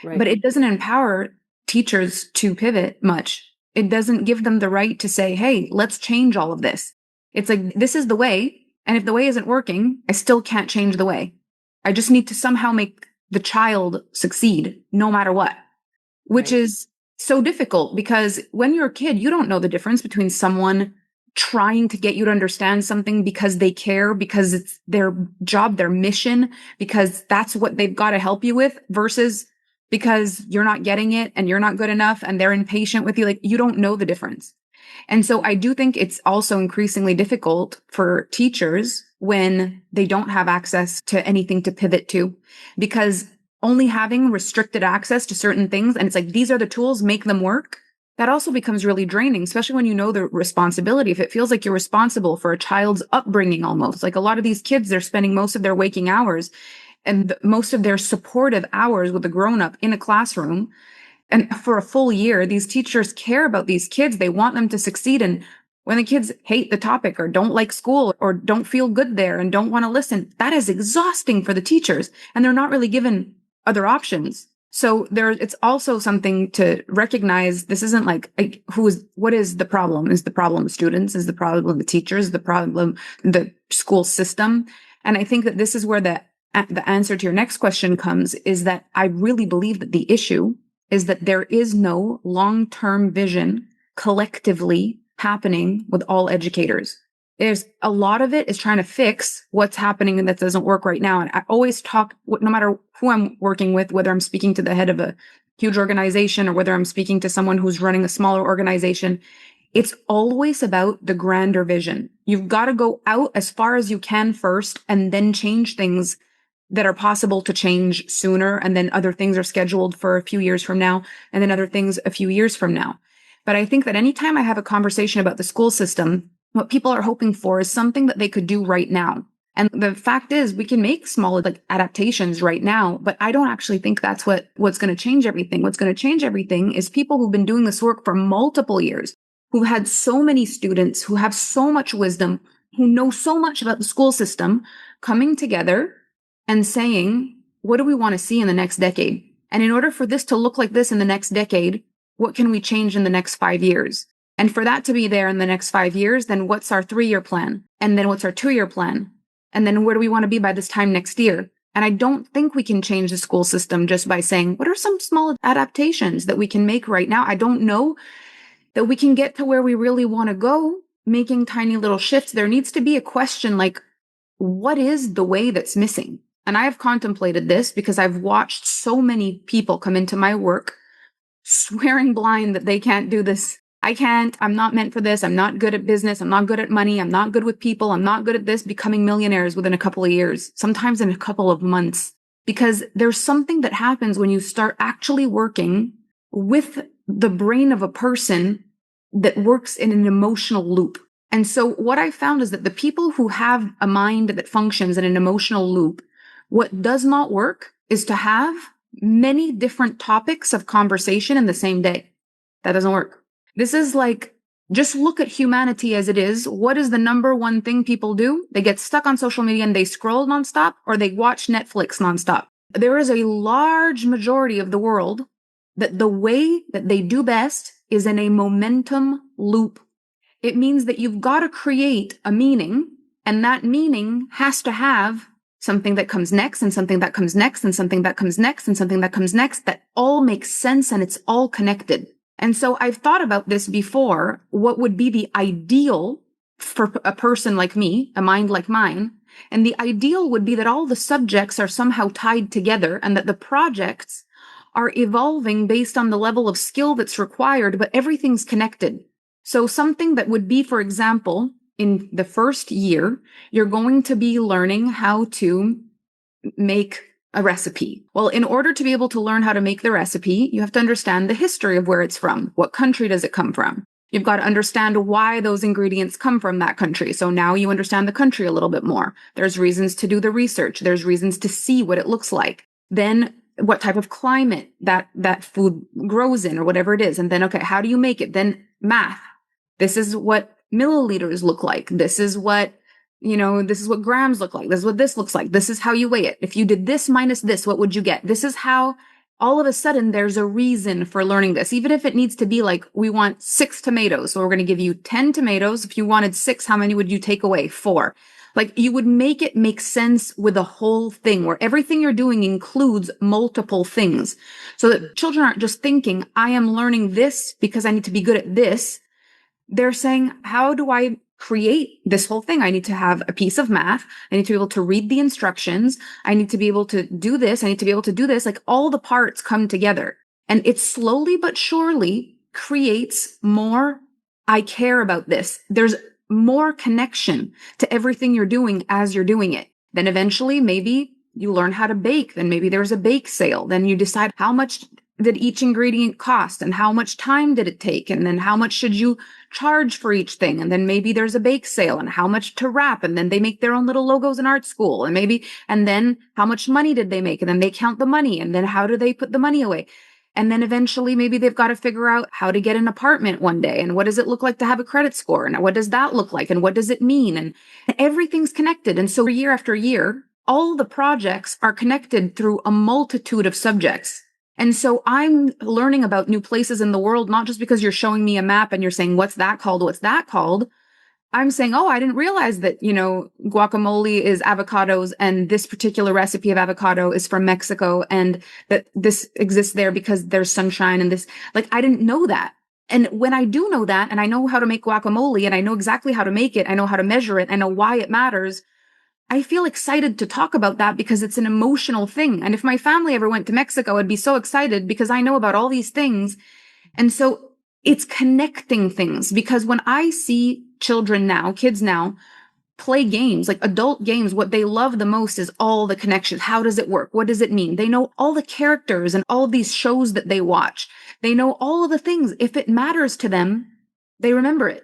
but it doesn't empower teachers to pivot much. It doesn't give them the right to say, hey, let's change all of this. It's like, this is the way. And if the way isn't working, I still can't change the way. I just need to somehow make the child succeed no matter what, which is so difficult because when you're a kid, you don't know the difference between someone trying to get you to understand something because they care, because it's their job, their mission, because that's what they've got to help you with, versus because you're not getting it and you're not good enough and they're impatient with you. Like, you don't know the difference. And so I do think it's also increasingly difficult for teachers when they don't have access to anything to pivot to, because only having restricted access to certain things, and it's like, these are the tools, make them work. That also becomes really draining, especially when you know the responsibility. If it feels like you're responsible for a child's upbringing, almost like a lot of these kids, they're spending most of their waking hours and most of their supportive hours with a grown-up in a classroom. And for a full year, these teachers care about these kids. They want them to succeed. And when the kids hate the topic or don't like school or don't feel good there and don't want to listen, that is exhausting for the teachers. And they're not really given other options. So it's also something to recognize. This isn't like what is the problem? Is the problem the students? Is the problem the teachers? Is the problem the school system? And I think that this is where the answer to your next question comes, is that I really believe that the issue is that there is no long-term vision collectively happening with all educators. There's a lot of it is trying to fix what's happening and that doesn't work right now. And I always talk, no matter who I'm working with, whether I'm speaking to the head of a huge organization or whether I'm speaking to someone who's running a smaller organization, it's always about the grander vision. You've got to go out as far as you can first and then change things that are possible to change sooner. And then other things are scheduled for a few years from now, and then other things a few years from now. But I think that anytime I have a conversation about the school system, what people are hoping for is something that they could do right now. And the fact is, we can make small adaptations right now, but I don't actually think that's what's going to change everything. What's going to change everything is people who've been doing this work for multiple years, who've had so many students, who have so much wisdom, who know so much about the school system, coming together and saying, what do we want to see in the next decade? And in order for this to look like this in the next decade, what can we change in the next 5 years? And for that to be there in the next 5 years, then what's our 3-year plan? And then what's our 2-year plan? And then where do we want to be by this time next year? And I don't think we can change the school system just by saying, what are some small adaptations that we can make right now? I don't know that we can get to where we really want to go, making tiny little shifts. There needs to be a question like, what is the way that's missing? And I have contemplated this because I've watched so many people come into my work swearing blind that they can't do this. I can't, I'm not meant for this. I'm not good at business. I'm not good at money. I'm not good with people. I'm not good at this, becoming millionaires within a couple of years, sometimes in a couple of months, because there's something that happens when you start actually working with the brain of a person that works in an emotional loop. And so what I found is that the people who have a mind that functions in an emotional loop, what does not work is to have many different topics of conversation in the same day. That doesn't work. This is like, just look at humanity as it is. What is the number one thing people do? They get stuck on social media and they scroll nonstop, or they watch Netflix nonstop. There is a large majority of the world that the way that they do best is in a momentum loop. It means that you've got to create a meaning, and that meaning has to have something that comes next and something that comes next and something that comes next and something that comes next that all makes sense and it's all connected. And so I've thought about this before. What would be the ideal for a person like me, a mind like mine? And the ideal would be that all the subjects are somehow tied together and that the projects are evolving based on the level of skill that's required, but everything's connected. So something that would be, for example, in the first year, you're going to be learning how to make a recipe. Well, in order to be able to learn how to make the recipe, you have to understand the history of where it's from. What country does it come from? You've got to understand why those ingredients come from that country. So now you understand the country a little bit more. There's reasons to do the research. There's reasons to see what it looks like. Then what type of climate that food grows in or whatever it is. And then, okay, how do you make it? Then math. This is what milliliters look like. This is what grams look like. This is what this looks like. This is how you weigh it. If you did this minus this, what would you get? This is how all of a sudden there's a reason for learning this. Even if it needs to be like, we want 6 tomatoes. So we're going to give you 10 tomatoes. If you wanted 6, how many would you take away? 4. Like you would make it make sense with the whole thing where everything you're doing includes multiple things so that children aren't just thinking, I am learning this because I need to be good at this. They're saying, how do I create this whole thing? I need to have a piece of math. I need to be able to read the instructions. I need to be able to do this. I need to be able to do this. Like all the parts come together and it slowly but surely creates more. I care about this. There's more connection to everything you're doing as you're doing it. Then eventually maybe you learn how to bake. Then maybe there's a bake sale. Then you decide how much did each ingredient cost and how much time did it take? And then how much should you charge for each thing? And then maybe there's a bake sale and how much to wrap. And then they make their own little logos in art school. And then how much money did they make? And then they count the money. And then how do they put the money away? And then eventually maybe they've got to figure out how to get an apartment one day. And what does it look like to have a credit score? And what does that look like? And what does it mean? And everything's connected. And so year after year, all the projects are connected through a multitude of subjects. And so I'm learning about new places in the world, not just because you're showing me a map and you're saying, what's that called? What's that called? I'm saying, oh, I didn't realize that, guacamole is avocados and this particular recipe of avocado is from Mexico and that this exists there because there's sunshine and this, like, I didn't know that. And when I do know that and I know how to make guacamole and I know exactly how to make it, I know how to measure it, I know why it matters, I feel excited to talk about that because it's an emotional thing. And if my family ever went to Mexico, I'd be so excited because I know about all these things. And so it's connecting things because when I see kids now, play games, like adult games, what they love the most is all the connections. How does it work? What does it mean? They know all the characters and all of these shows that they watch. They know all of the things. If it matters to them, they remember it.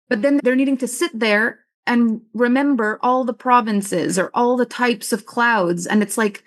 But then they're needing to sit there and remember all the provinces or all the types of clouds. And it's like,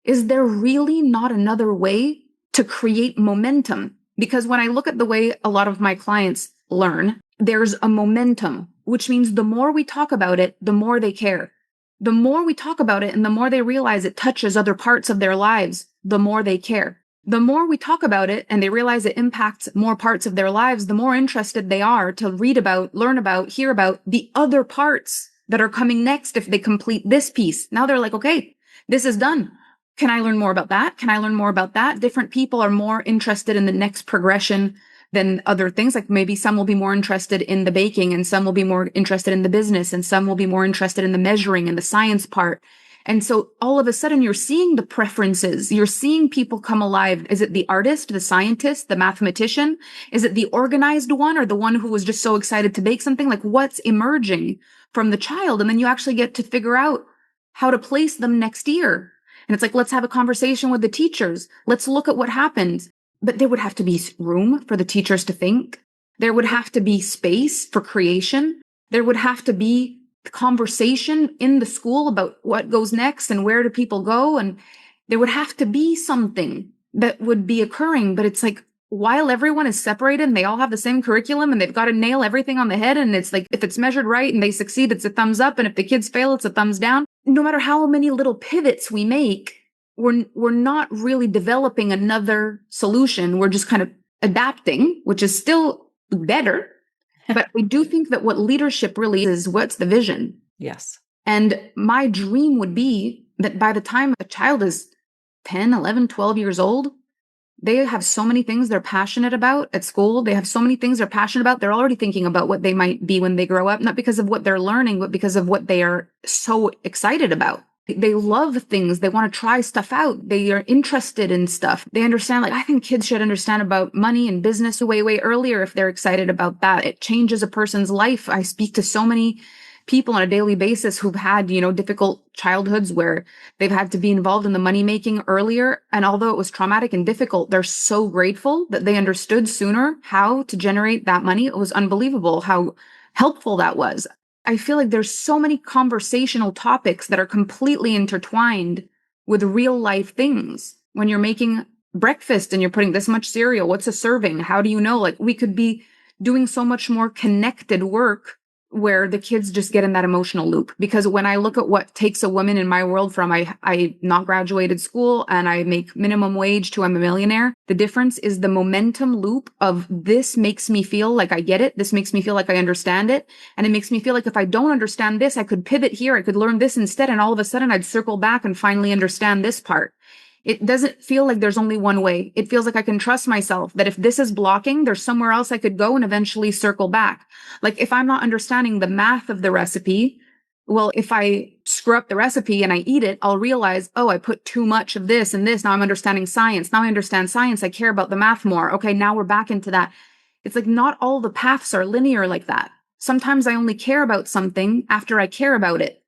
is there really not another way to create momentum? Because when I look at the way a lot of my clients learn, there's a momentum, which means the more we talk about it, the more they care. The more we talk about it and the more they realize it touches other parts of their lives, the more they care. The more we talk about it and they realize it impacts more parts of their lives, the more interested they are to read about, learn about, hear about the other parts that are coming next if they complete this piece. Now they're like, okay, this is done. Can I learn more about that? Can I learn more about that? Different people are more interested in the next progression than other things. Like maybe some will be more interested in the baking and some will be more interested in the business and some will be more interested in the measuring and the science part. And so all of a sudden you're seeing the preferences. You're seeing people come alive. Is it the artist, the scientist, the mathematician? Is it the organized one or the one who was just so excited to bake something? Like what's emerging from the child? And then you actually get to figure out how to place them next year. And it's like, let's have a conversation with the teachers. Let's look at what happened. But there would have to be room for the teachers to think. There would have to be space for creation. There would have to be conversation in the school about what goes next and where do people go. And there would have to be something that would be occurring. But it's like, while everyone is separated and they all have the same curriculum and they've got to nail everything on the head. And it's like, if it's measured right and they succeed, it's a thumbs up. And if the kids fail, it's a thumbs down. No matter how many little pivots we make, we're not really developing another solution. We're just kind of adapting, which is still better. But I do think that what leadership really is, what's the vision? Yes. And my dream would be that by the time a child is 10, 11, 12 years old, they have so many things they're passionate about at school. They have so many things they're passionate about. They're already thinking about what they might be when they grow up, not because of what they're learning, but because of what they are so excited about. They love things. They want to try stuff out. They are interested in stuff. They understand, like, I think kids should understand about money and business way, way earlier if they're excited about that. It changes a person's life. I speak to so many people on a daily basis who've had, difficult childhoods where they've had to be involved in the money making earlier. And although it was traumatic and difficult, they're so grateful that they understood sooner how to generate that money. It was unbelievable how helpful that was. I feel like there's so many conversational topics that are completely intertwined with real life things. When you're making breakfast and you're putting this much cereal, what's a serving? How do you know? Like, we could be doing so much more connected work where the kids just get in that emotional loop. Because when I look at what takes a woman in my world from I not graduated school and I make minimum wage to I'm a millionaire, the difference is the momentum loop of this makes me feel like I get it. This makes me feel like I understand it. And it makes me feel like if I don't understand this, I could pivot here. I could learn this instead. And all of a sudden I'd circle back and finally understand this part. It doesn't feel like there's only one way. It feels like I can trust myself that if this is blocking, there's somewhere else I could go and eventually circle back. Like, if I'm not understanding the math of the recipe, well, if I screw up the recipe and I eat it, I'll realize, oh, I put too much of this and this. Now I'm understanding science. Now I understand science. I care about the math more. Okay, now we're back into that. It's like not all the paths are linear like that. Sometimes I only care about something after I care about it.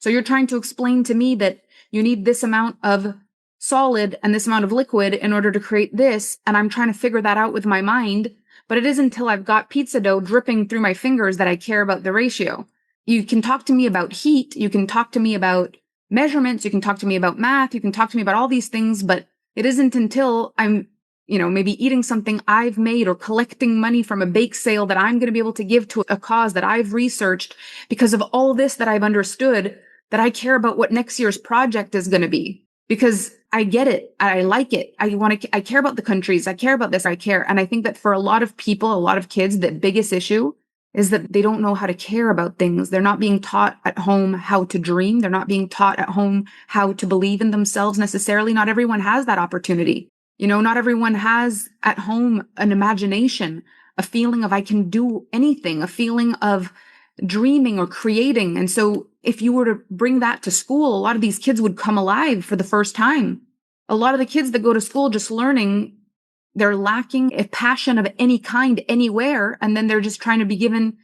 So you're trying to explain to me that you need this amount of solid and this amount of liquid in order to create this. And I'm trying to figure that out with my mind. But it isn't until I've got pizza dough dripping through my fingers that I care about the ratio. You can talk to me about heat. You can talk to me about measurements. You can talk to me about math. You can talk to me about all these things. But it isn't until I'm, maybe eating something I've made or collecting money from a bake sale that I'm going to be able to give to a cause that I've researched because of all this that I've understood that I care about what next year's project is going to be. Because I get it. I like it. I care about the countries. I care about this. I care. And I think that for a lot of people, a lot of kids, the biggest issue is that they don't know how to care about things. They're not being taught at home how to dream. They're not being taught at home how to believe in themselves necessarily. Not everyone has that opportunity. Not everyone has at home an imagination, a feeling of I can do anything, a feeling of dreaming or creating. And so if you were to bring that to school, a lot of these kids would come alive for the first time. A lot of the kids that go to school just learning, they're lacking a passion of any kind anywhere. And then they're just trying to be given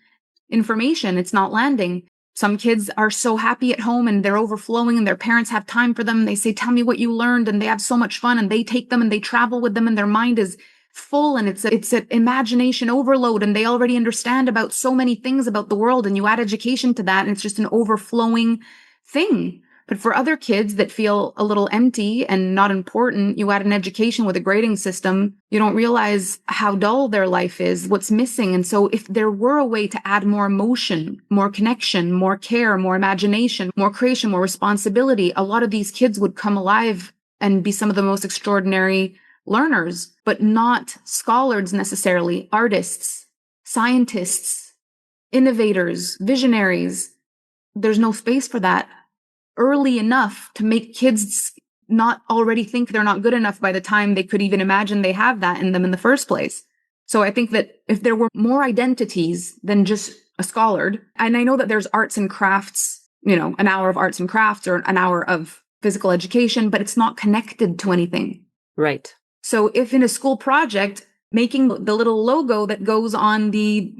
information. It's not landing. Some kids are so happy at home and they're overflowing and their parents have time for them. They say, tell me what you learned. And they have so much fun and they take them and they travel with them and their mind is full and it's an imagination overload and they already understand about so many things about the world, and you add education to that and it's just an overflowing thing. But for other kids that feel a little empty and not important, you add an education with a grading system, you don't realize how dull their life is, what's missing. And so if there were a way to add more emotion, more connection, more care, more imagination, more creation, more responsibility, a lot of these kids would come alive and be some of the most extraordinary learners, but not scholars necessarily, artists, scientists, innovators, visionaries. There's no space for that early enough to make kids not already think they're not good enough by the time they could even imagine they have that in them in the first place. So I think that if there were more identities than just a scholar, and I know that there's arts and crafts, an hour of arts and crafts or an hour of physical education, but it's not connected to anything. Right. So if in a school project, making the little logo that goes on the,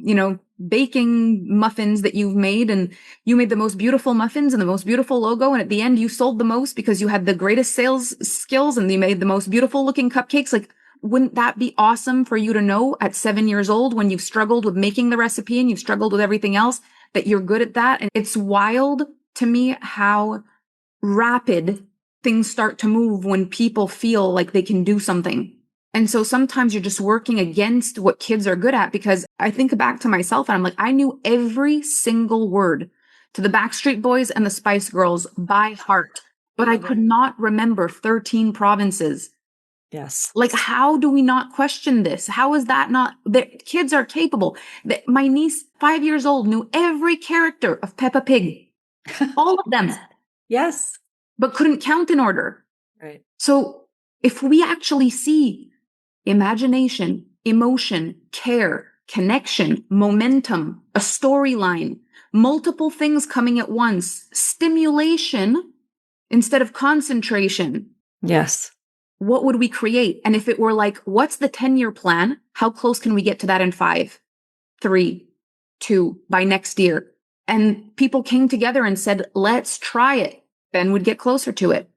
baking muffins that you've made, and you made the most beautiful muffins and the most beautiful logo, and at the end you sold the most because you had the greatest sales skills and you made the most beautiful looking cupcakes. Like, wouldn't that be awesome for you to know at 7 years old, when you've struggled with making the recipe and you've struggled with everything else, that you're good at that? And it's wild to me how rapid things start to move when people feel like they can do something. And so sometimes you're just working against what kids are good at, because I think back to myself and I'm like, I knew every single word to the Backstreet Boys and the Spice Girls by heart, but I could not remember 13 provinces. Yes. Like, how do we not question this? How is that not? The kids are capable. My niece, 5 years old, knew every character of Peppa Pig, all of them. Yes. But couldn't count in order. Right. So if we actually see imagination, emotion, care, connection, momentum, a storyline, multiple things coming at once, stimulation, Instead of concentration, Yes. what would we create? And if it were like, what's the 10-year plan? How close can we get to that in 5, 3, 2, by next year? And people came together and said, let's try it. Then we'd get closer to it.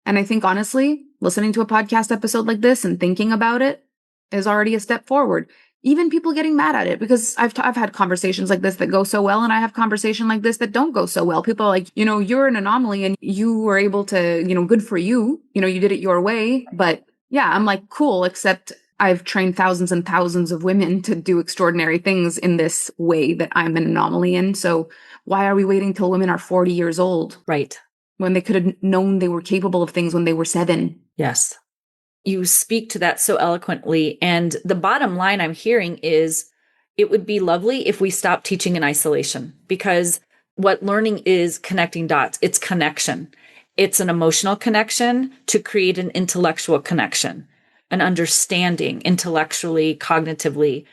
And I think, honestly, listening to a podcast episode like this and thinking about it is already a step forward. Even people getting mad at it, because I've had conversations like this that go so well, and I have conversation like this that don't go so well. People are like, you're an anomaly and you were able to, good for you. You did it your way. But yeah, I'm like, cool, except I've trained thousands and thousands of women to do extraordinary things in this way that I'm an anomaly in. So why are we waiting till women are 40 years old? Right. When they could have known they were capable of things when they were 7. Yes. You speak to that so eloquently. And the bottom line I'm hearing is it would be lovely if we stopped teaching in isolation, because what learning is connecting dots. It's connection. It's an emotional connection to create an intellectual connection, an understanding intellectually, cognitively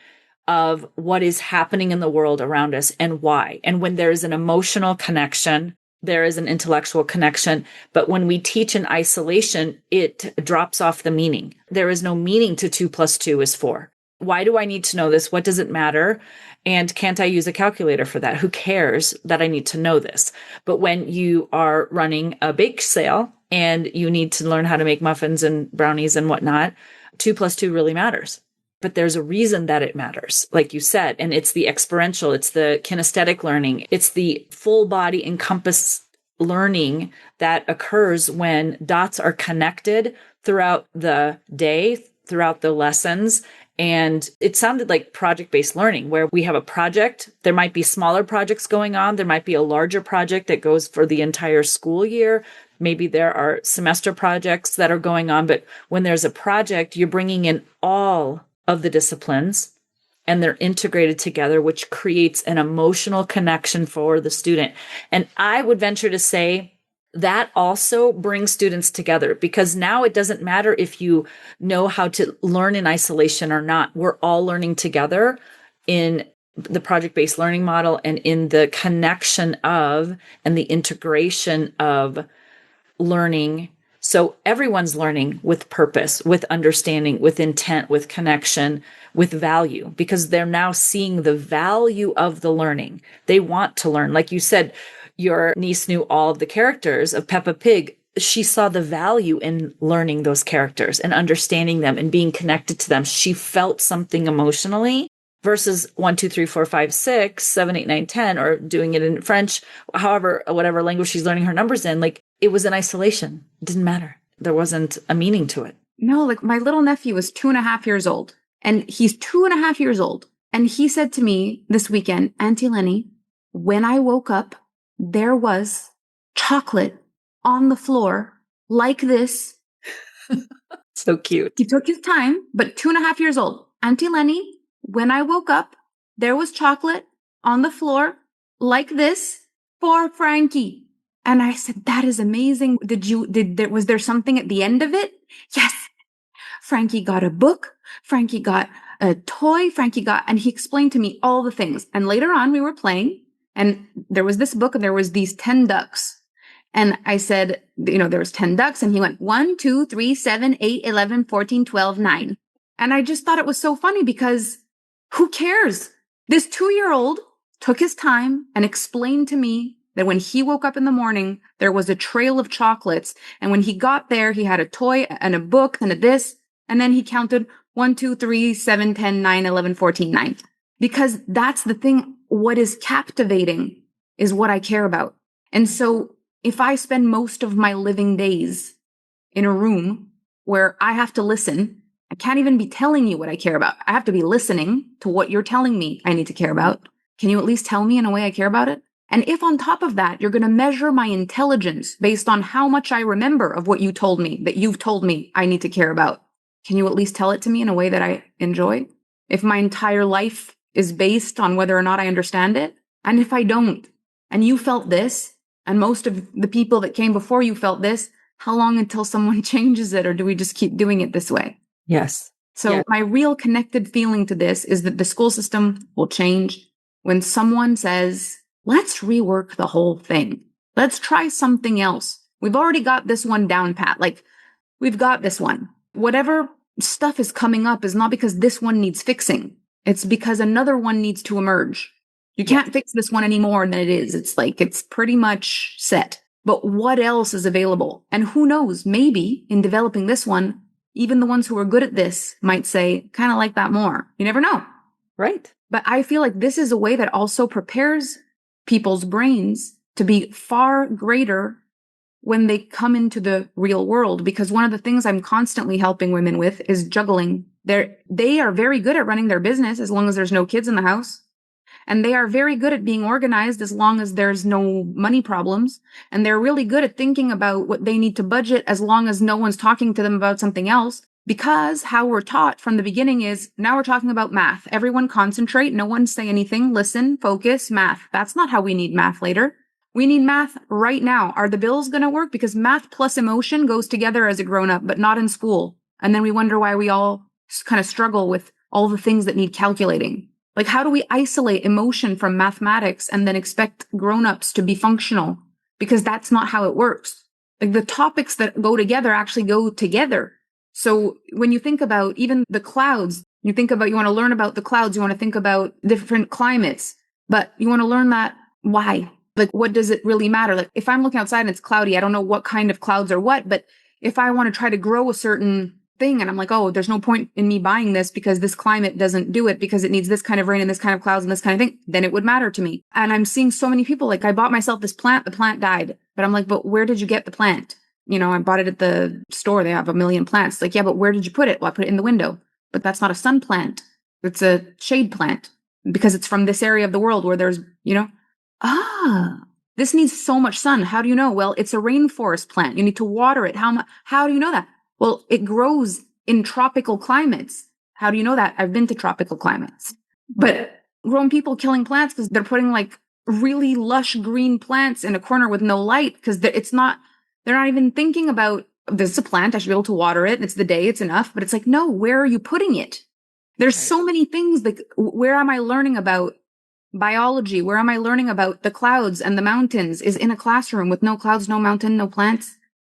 of what is happening in the world around us and why. And when there is an emotional connection, there is an intellectual connection. But when we teach in isolation, it drops off the meaning. There is no meaning to 2 + 2 is 4. Why do I need to know this? What does it matter? And can't I use a calculator for that? Who cares that I need to know this? But when you are running a bake sale and you need to learn how to make muffins and brownies and whatnot, 2 + 2 really matters. But there's a reason that it matters, like you said, and it's the experiential, it's the kinesthetic learning, it's the full body encompass learning that occurs when dots are connected throughout the day, throughout the lessons. And it sounded like project-based learning, where we have a project. There might be smaller projects going on. There might be a larger project that goes for the entire school year. Maybe there are semester projects that are going on. But when there's a project, you're bringing in all of the disciplines and they're integrated together, which creates an emotional connection for the student. And I would venture to say that also brings students together, because now it doesn't matter if you know how to learn in isolation or not. We're all learning together in the project-based learning model and in the connection of and the integration of learning. So everyone's learning with purpose, with understanding, with intent, with connection, with value, because they're now seeing the value of the learning. They want to learn. Like you said, your niece knew all of the characters of Peppa Pig. She saw the value in learning those characters and understanding them and being connected to them. She felt something emotionally versus 1, 2, 3, 4, 5, 6, 7, 8, 9, 10, or doing it in French, however, whatever language she's learning her numbers in. Like, it was in isolation. It didn't matter. There wasn't a meaning to it. No, like my little nephew is 2.5 years old, and he's 2.5 years old. And he said to me this weekend, Auntie Lenny, when I woke up, there was chocolate on the floor like this. So cute. He took his time, but 2.5 years old. Auntie Lenny, when I woke up, there was chocolate on the floor like this for Frankie. And I said, that is amazing. Was there something at the end of it? Yes. Frankie got a book. Frankie got a toy. And he explained to me all the things. And later on we were playing and there was this book and there was these 10 ducks. And I said, there was 10 ducks, and he went 1, 2, 3, 7, 8, 11, 14, 12, 9. And I just thought it was so funny, because who cares? This 2-year-old took his time and explained to me that when he woke up in the morning, there was a trail of chocolates. And when he got there, he had a toy and a book and a this. And then he counted 1, 2, 3, 7, 10, 9, 11, 14, 9. Because that's the thing. What is captivating is what I care about. And so if I spend most of my living days in a room where I have to listen, I can't even be telling you what I care about. I have to be listening to what you're telling me I need to care about. Can you at least tell me in a way I care about it? And if on top of that, you're going to measure my intelligence based on how much I remember of what you told me, that you've told me I need to care about, can you at least tell it to me in a way that I enjoy? If my entire life is based on whether or not I understand it, and if I don't, and you felt this, and most of the people that came before you felt this, how long until someone changes it, or do we just keep doing it this way? Yes. So Yeah. My real connected feeling to this is that the school system will change when someone says, let's rework the whole thing. Let's try something else. We've already got this one down pat. Like, we've got this one. Whatever stuff is coming up is not because this one needs fixing. It's because another one needs to emerge. You can't fix this one any more than it is. It's like, it's pretty much set. But what else is available? And who knows, maybe in developing this one, even the ones who are good at this might say, kind of like that more. You never know. Right. But I feel like this is a way that also prepares people's brains to be far greater when they come into the real world. Because one of the things I'm constantly helping women with is juggling. They are very good at running their business as long as there's no kids in the house. And they are very good at being organized as long as there's no money problems. And they're really good at thinking about what they need to budget as long as no one's talking to them about something else. Because how we're taught from the beginning is, now we're talking about math. Everyone concentrate. No one say anything. Listen, focus, math. That's not how we need math later. We need math right now. Are the bills going to work? Because math plus emotion goes together as a grown-up, but not in school. And then we wonder why we all kind of struggle with all the things that need calculating. Like, how do we isolate emotion from mathematics and then expect grown-ups to be functional? Because that's not how it works. Like, the topics that go together actually go together. So when you think about even the clouds, you want to learn about the clouds, you want to think about different climates, but you want to learn that why? Like, what does it really matter? Like, if I'm looking outside and it's cloudy, I don't know what kind of clouds are what, but if I want to try to grow a certain thing and I'm like, oh, there's no point in me buying this because this climate doesn't do it because it needs this kind of rain and this kind of clouds and this kind of thing, then it would matter to me. And I'm seeing so many people, like, I bought myself this plant, the plant died, but I'm like, but where did you get the plant? I bought it at the store. They have a million plants. Like, yeah, but where did you put it? Well, I put it in the window, but that's not a sun plant. It's a shade plant because it's from this area of the world where there's, this needs so much sun. How do you know? Well, it's a rainforest plant. You need to water it. How do you know that? Well, it grows in tropical climates. How do you know that? I've been to tropical climates. But grown people killing plants because they're putting like really lush green plants in a corner with no light because they're not even thinking about, this is a plant, I should be able to water it. It's the day, it's enough. But it's like, no, where are you putting it? There's so many things. Like, where am I learning about biology? Where am I learning about the clouds and the mountains? Is in a classroom with no clouds, no mountain, no plants.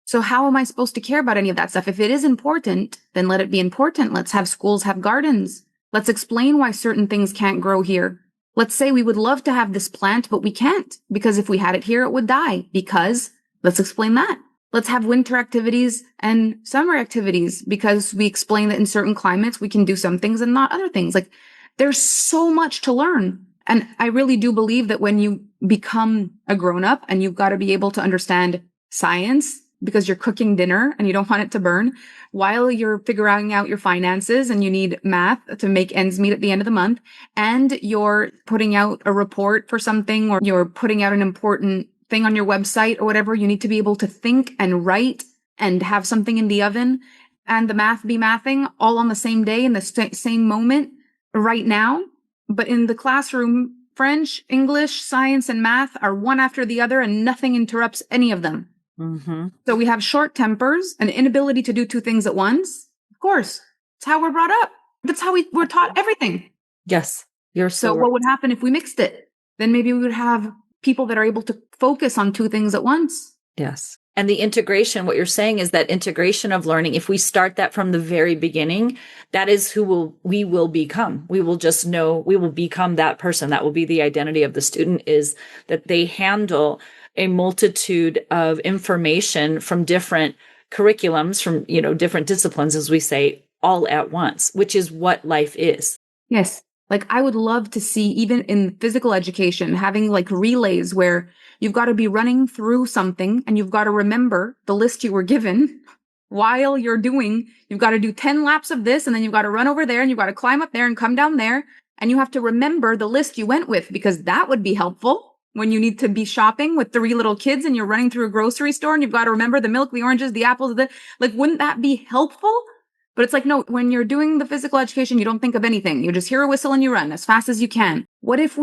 So how am I supposed to care about any of that stuff? If it is important, then let it be important. Let's have schools have gardens. Let's explain why certain things can't grow here. Let's say we would love to have this plant, but we can't, because if we had it here, it would die. Because let's explain that. Let's have winter activities and summer activities because we explain that in certain climates, we can do some things and not other things. Like, there's so much to learn. And I really do believe that when you become a grown-up and you've got to be able to understand science because you're cooking dinner and you don't want it to burn while you're figuring out your finances and you need math to make ends meet at the end of the month, and you're putting out a report for something or you're putting out an important thing on your website or whatever, you need to be able to think and write and have something in the oven and the math be mathing all on the same day in the same moment right now. But in the classroom, French, English, science, and math are one after the other and nothing interrupts any of them. Mm-hmm. So we have short tempers, an inability to do two things at once. Of course, it's how we're brought up. That's how we're taught everything. Yes. So what would happen if we mixed it? Then maybe we would have people that are able to focus on two things at once. Yes. And the integration, what you're saying is that integration of learning, if we start that from the very beginning, that is who we will become. We will just know, we will become that person. That will be the identity of the student, is that they handle a multitude of information from different curriculums, from, different disciplines, as we say, all at once, which is what life is. Yes. Like, I would love to see, even in physical education, having like relays where you've got to be running through something and you've got to remember the list you were given while you've got to do 10 laps of this, and then you've got to run over there and you've got to climb up there and come down there. And you have to remember the list you went with, because that would be helpful when you need to be shopping with 3 little kids and you're running through a grocery store and you've got to remember the milk, the oranges, the apples, wouldn't that be helpful? But it's like, no, when you're doing the physical education, you don't think of anything. You just hear a whistle and you run as fast as you can. What if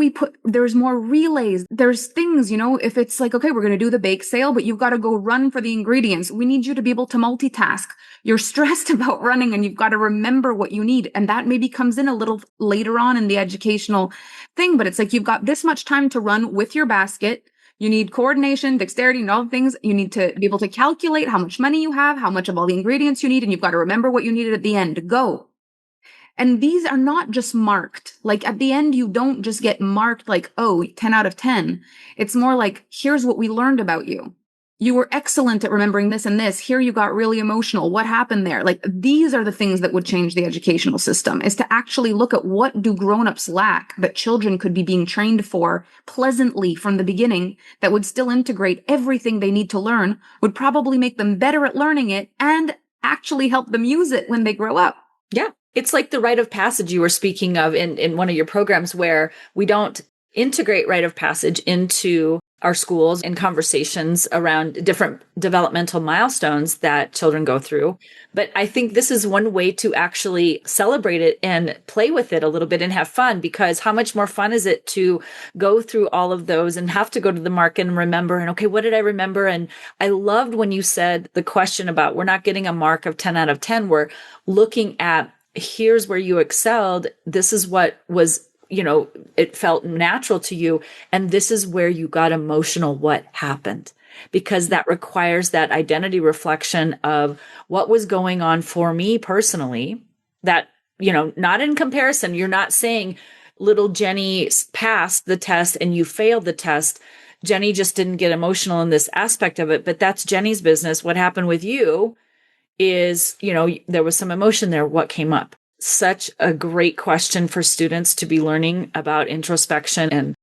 there's more relays? There's things, if it's like, okay, we're going to do the bake sale, but you've got to go run for the ingredients. We need you to be able to multitask. You're stressed about running and you've got to remember what you need. And that maybe comes in a little later on in the educational thing. But it's like, you've got this much time to run with your basket. You need coordination, dexterity, and all the things. You need to be able to calculate how much money you have, how much of all the ingredients you need, and you've got to remember what you needed at the end. Go. And these are not just marked. Like at the end, you don't just get marked like, oh, 10 out of 10. It's more like, here's what we learned about you. You were excellent at remembering this and this. Here you got really emotional. What happened there? Like these are the things that would change the educational system, is to actually look at what do grownups lack that children could be being trained for pleasantly from the beginning, that would still integrate everything they need to learn, would probably make them better at learning it and actually help them use it when they grow up. Yeah. It's like the rite of passage you were speaking of in one of your programs, where we don't integrate rite of passage into our schools in conversations around different developmental milestones that children go through. But I think this is one way to actually celebrate it and play with it a little bit and have fun, because how much more fun is it to go through all of those and have to go to the mark and remember, and okay, what did I remember? And I loved when you said the question about, we're not getting a mark of 10 out of 10. We're looking at, here's where you excelled. This is what was, it felt natural to you. And this is where you got emotional. What happened? Because that requires that identity reflection of what was going on for me personally, that, not in comparison. You're not saying little Jenny passed the test and you failed the test. Jenny just didn't get emotional in this aspect of it, but that's Jenny's business. What happened with you is, there was some emotion there. What came up? Such a great question for students to be learning about introspection and,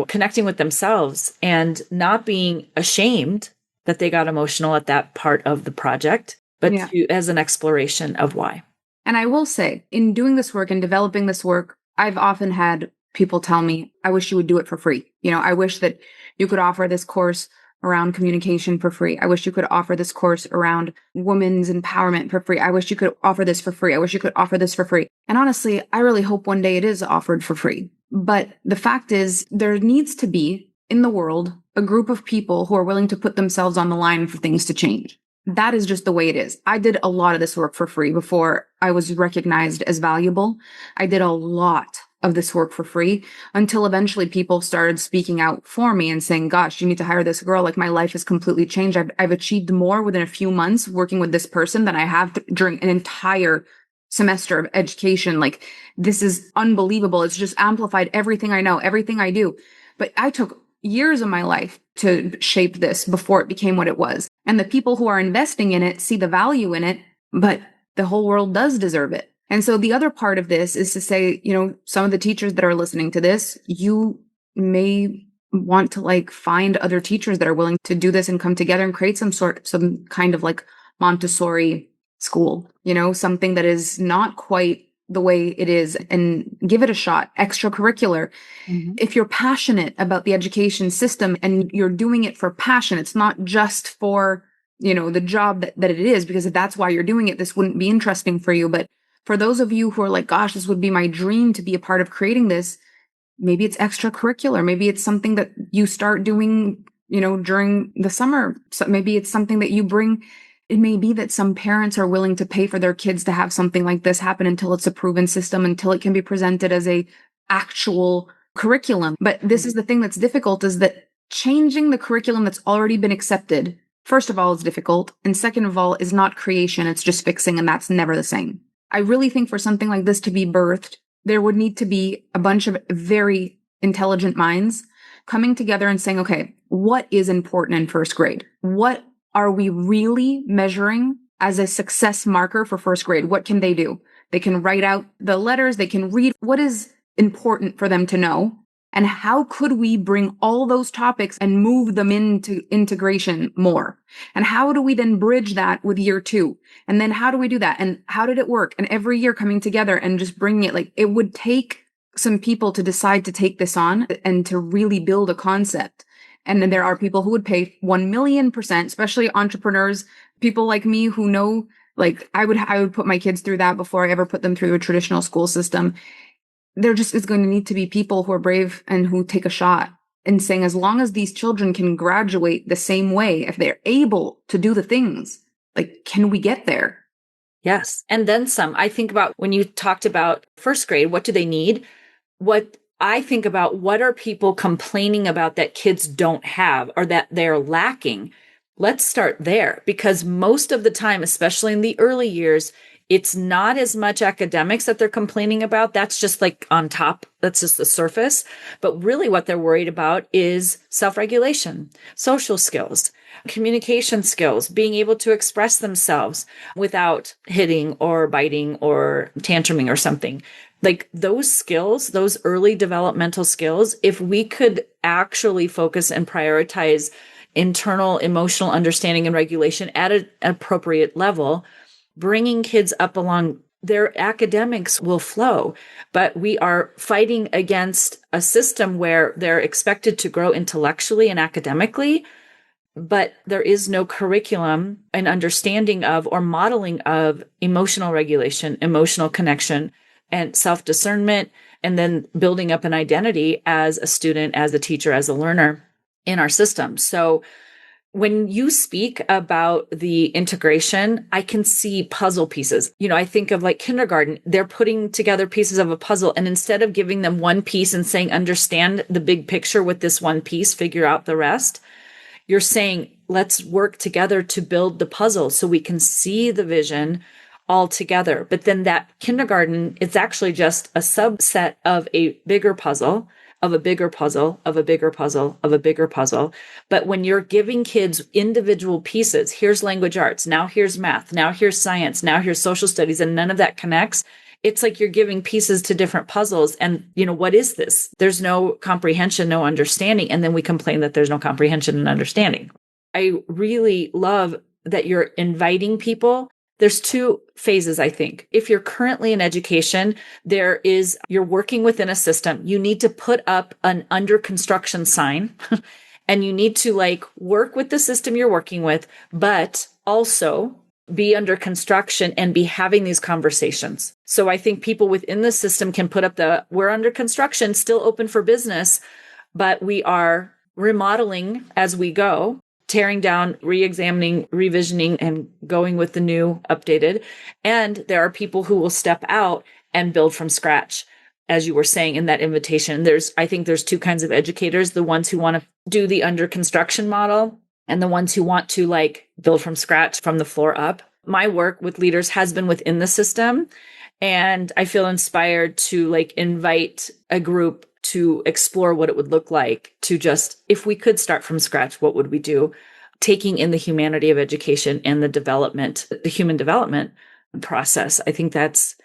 connecting with themselves and not being ashamed that they got emotional at that part of the project, but as an exploration of why. And I will say, in doing this work and developing this work, I've often had people tell me, I wish you would do it for free. I wish that you could offer this course around communication for free. I wish you could offer this course around women's empowerment for free. I wish you could offer this for free. I wish you could offer this for free. And honestly, I really hope one day it is offered for free. But the fact is, there needs to be in the world a group of people who are willing to put themselves on the line for things to change. That is just the way it is. I did a lot of this work for free before I was recognized as valuable. I did a lot of this work for free until eventually people started speaking out for me and saying, gosh, you need to hire this girl. Like, my life has completely changed. I've achieved more within a few months working with this person than I have during an entire semester of education. Like, this is unbelievable. It's just amplified everything I know, everything I do. But I took years of my life to shape this before it became what it was. And the people who are investing in it see the value in it, but the whole world does deserve it. And so the other part of this is to say, some of the teachers that are listening to this, you may want to find other teachers that are willing to do this and come together and create some kind of Montessori school, something that is not quite the way it is, and give it a shot. Extracurricular. Mm-hmm. If you're passionate about the education system and you're doing it for passion, it's not just for, the job that it is, because if that's why you're doing it, this wouldn't be interesting for you. But for those of you who are like, gosh, this would be my dream to be a part of creating this, maybe it's extracurricular. Maybe it's something that you start doing, during the summer. So maybe it's something that you bring. It may be that some parents are willing to pay for their kids to have something like this happen until it's a proven system, until it can be presented as a actual curriculum. But this is the thing that's difficult, is that changing the curriculum that's already been accepted, first of all, is difficult. And second of all, is not creation. It's just fixing. And that's never the same. I really think for something like this to be birthed, there would need to be a bunch of very intelligent minds coming together and saying, okay, what is important in first grade? What are we really measuring as a success marker for first grade? What can they do? They can write out the letters. They can read what is important for them to know. And how could we bring all those topics and move them into integration more? And how do we then bridge that with year 2? And then how do we do that? And how did it work? And every year coming together and just bringing it, it would take some people to decide to take this on and to really build a concept. And then there are people who would pay 1,000,000%, especially entrepreneurs, people like me who know, I would put my kids through that before I ever put them through a traditional school system. There just is going to need to be people who are brave and who take a shot and saying, as long as these children can graduate the same way, if they're able to do the things, can we get there? Yes. And then some. I think about when you talked about first grade, what do they need? What I think about what are people complaining about that kids don't have or that they're lacking. Let's start there, because most of the time, especially in the early years, it's not as much academics that they're complaining about. That's just like on top. That's just the surface. But really what they're worried about is self-regulation, social skills, communication skills, being able to express themselves without hitting or biting or tantruming or something. Like those skills, those early developmental skills, if we could actually focus and prioritize internal emotional understanding and regulation at an appropriate level, bringing kids up along, their academics will flow. But we are fighting against a system where they're expected to grow intellectually and academically, but there is no curriculum and understanding of or modeling of emotional regulation, emotional connection, and self-discernment, and then building up an identity as a student, as a teacher, as a learner in our system. So when you speak about the integration, I can see puzzle pieces. I think of like kindergarten, they're putting together pieces of a puzzle. And instead of giving them one piece and saying, understand the big picture with this one piece, figure out the rest, you're saying, let's work together to build the puzzle so we can see the vision all together. But then that kindergarten, it's actually just a subset of a bigger puzzle, of a bigger puzzle, of a bigger puzzle, of a bigger puzzle. But when you're giving kids individual pieces, here's language arts, now here's math, now here's science, now here's social studies, and none of that connects, it's like you're giving pieces to different puzzles. And, what is this? There's no comprehension, no understanding. And then we complain that there's no comprehension and understanding. I really love that you're inviting people. There's two phases, I think. If you're currently in education, you're working within a system. You need to put up an under construction sign and you need to work with the system you're working with, but also be under construction and be having these conversations. So I think people within the system can put up we're under construction, still open for business, but we are remodeling as we go, tearing down, re-examining, revisioning, and going with the new updated. And there are people who will step out and build from scratch. As you were saying in that invitation, I think there's two kinds of educators, the ones who want to do the under construction model and the ones who want to build from scratch from the floor up. My work with leaders has been within the system. And I feel inspired to invite a group to explore what it would look like to just, if we could start from scratch, what would we do? Taking in the humanity of education and the human development process. I think that's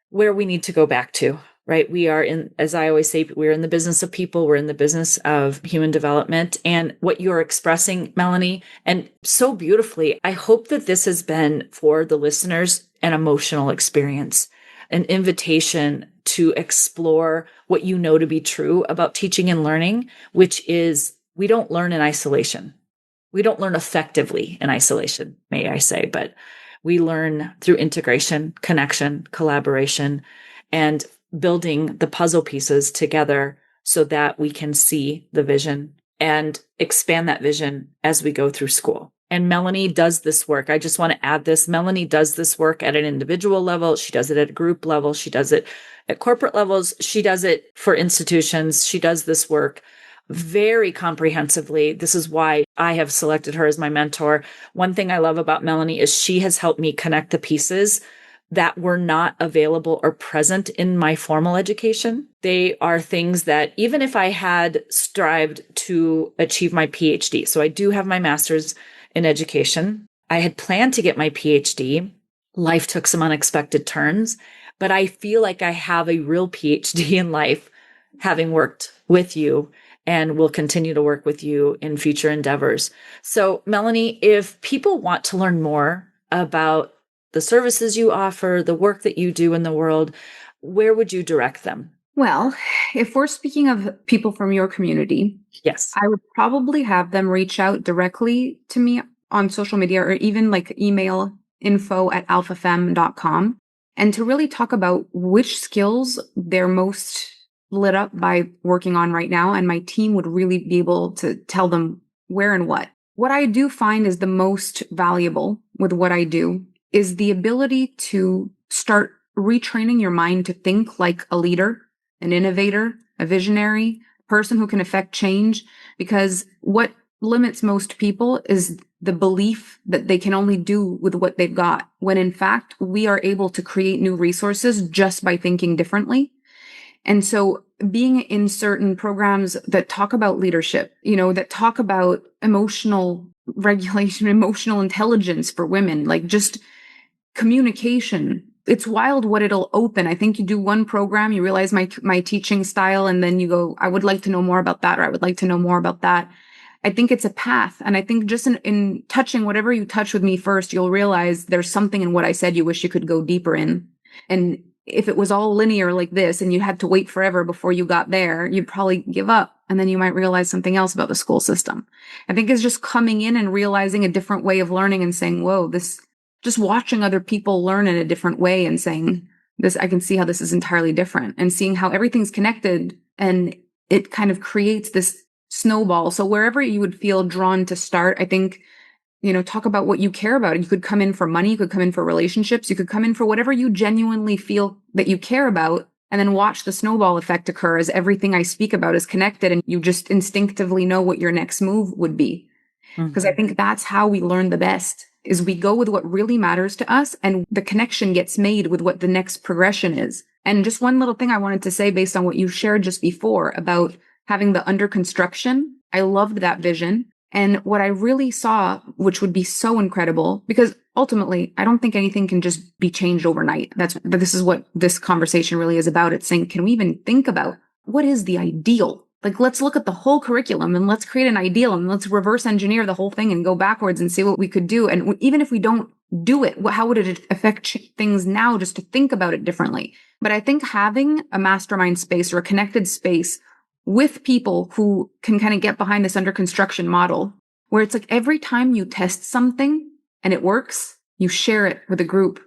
where we need to go back to, right? We are as I always say, we're in the business of people. We're in the business of human development. And what you're expressing, Melanie, and so beautifully, I hope that this has been for the listeners an emotional experience, an invitation to explore what you know to be true about teaching and learning, which is we don't learn in isolation. We don't learn effectively in isolation, may I say, but we learn through integration, connection, collaboration, and building the puzzle pieces together so that we can see the vision and expand that vision as we go through school. And Melanie does this work. I just want to add this. Melanie does this work at an individual level. She does it at a group level. She does it at corporate levels. She does it for institutions. She does this work very comprehensively. This is why I have selected her as my mentor. One thing I love about Melanie is she has helped me connect the pieces that were not available or present in my formal education. They are things that even if I had strived to achieve my PhD, so I do have my master's in education. I had planned to get my PhD. Life took some unexpected turns, but I feel like I have a real PhD in life, having worked with you and will continue to work with you in future endeavors. So Melanie, if people want to learn more about the services you offer, the work that you do in the world, where would you direct them? Well, if we're speaking of people from your community, yes, I would probably have them reach out directly to me on social media or even email info@alphafemme.com and to really talk about which skills they're most lit up by working on right now. And my team would really be able to tell them where and what. What I do find is the most valuable with what I do is the ability to start retraining your mind to think like a leader, an innovator, a visionary person who can affect change, because what limits most people is the belief that they can only do with what they've got, when in fact, we are able to create new resources just by thinking differently. And so being in certain programs that talk about leadership, that talk about emotional regulation, emotional intelligence for women, like just communication, it's wild what it'll open. I think you do one program, you realize my teaching style, and then you go, I would like to know more about that, or I would like to know more about that. I think it's a path. And I think just in touching whatever you touch with me first, you'll realize there's something in what I said you wish you could go deeper in. And if it was all linear like this and you had to wait forever before you got there, you'd probably give up. And then you might realize something else about the school system. I think it's just coming in and realizing a different way of learning and saying, whoa, just watching other people learn in a different way and saying this, I can see how this is entirely different, and seeing how everything's connected, and it kind of creates this snowball. So wherever you would feel drawn to start, I think, talk about what you care about. You could come in for money, you could come in for relationships, you could come in for whatever you genuinely feel that you care about, and then watch the snowball effect occur as everything I speak about is connected and you just instinctively know what your next move would be. Because I think that's how we learn the best, is we go with what really matters to us, and the connection gets made with what the next progression is. And just one little thing I wanted to say based on what you shared just before about having the under construction, I loved that vision. And what I really saw, which would be so incredible, because ultimately, I don't think anything can just be changed overnight. But this is what this conversation really is about. It's saying, can we even think about what is the ideal? Like, let's look at the whole curriculum and let's create an ideal, and let's reverse engineer the whole thing and go backwards and see what we could do. And even if we don't do it, how would it affect things now just to think about it differently? But I think having a mastermind space or a connected space with people who can kind of get behind this under construction model, where it's like every time you test something and it works, you share it with a group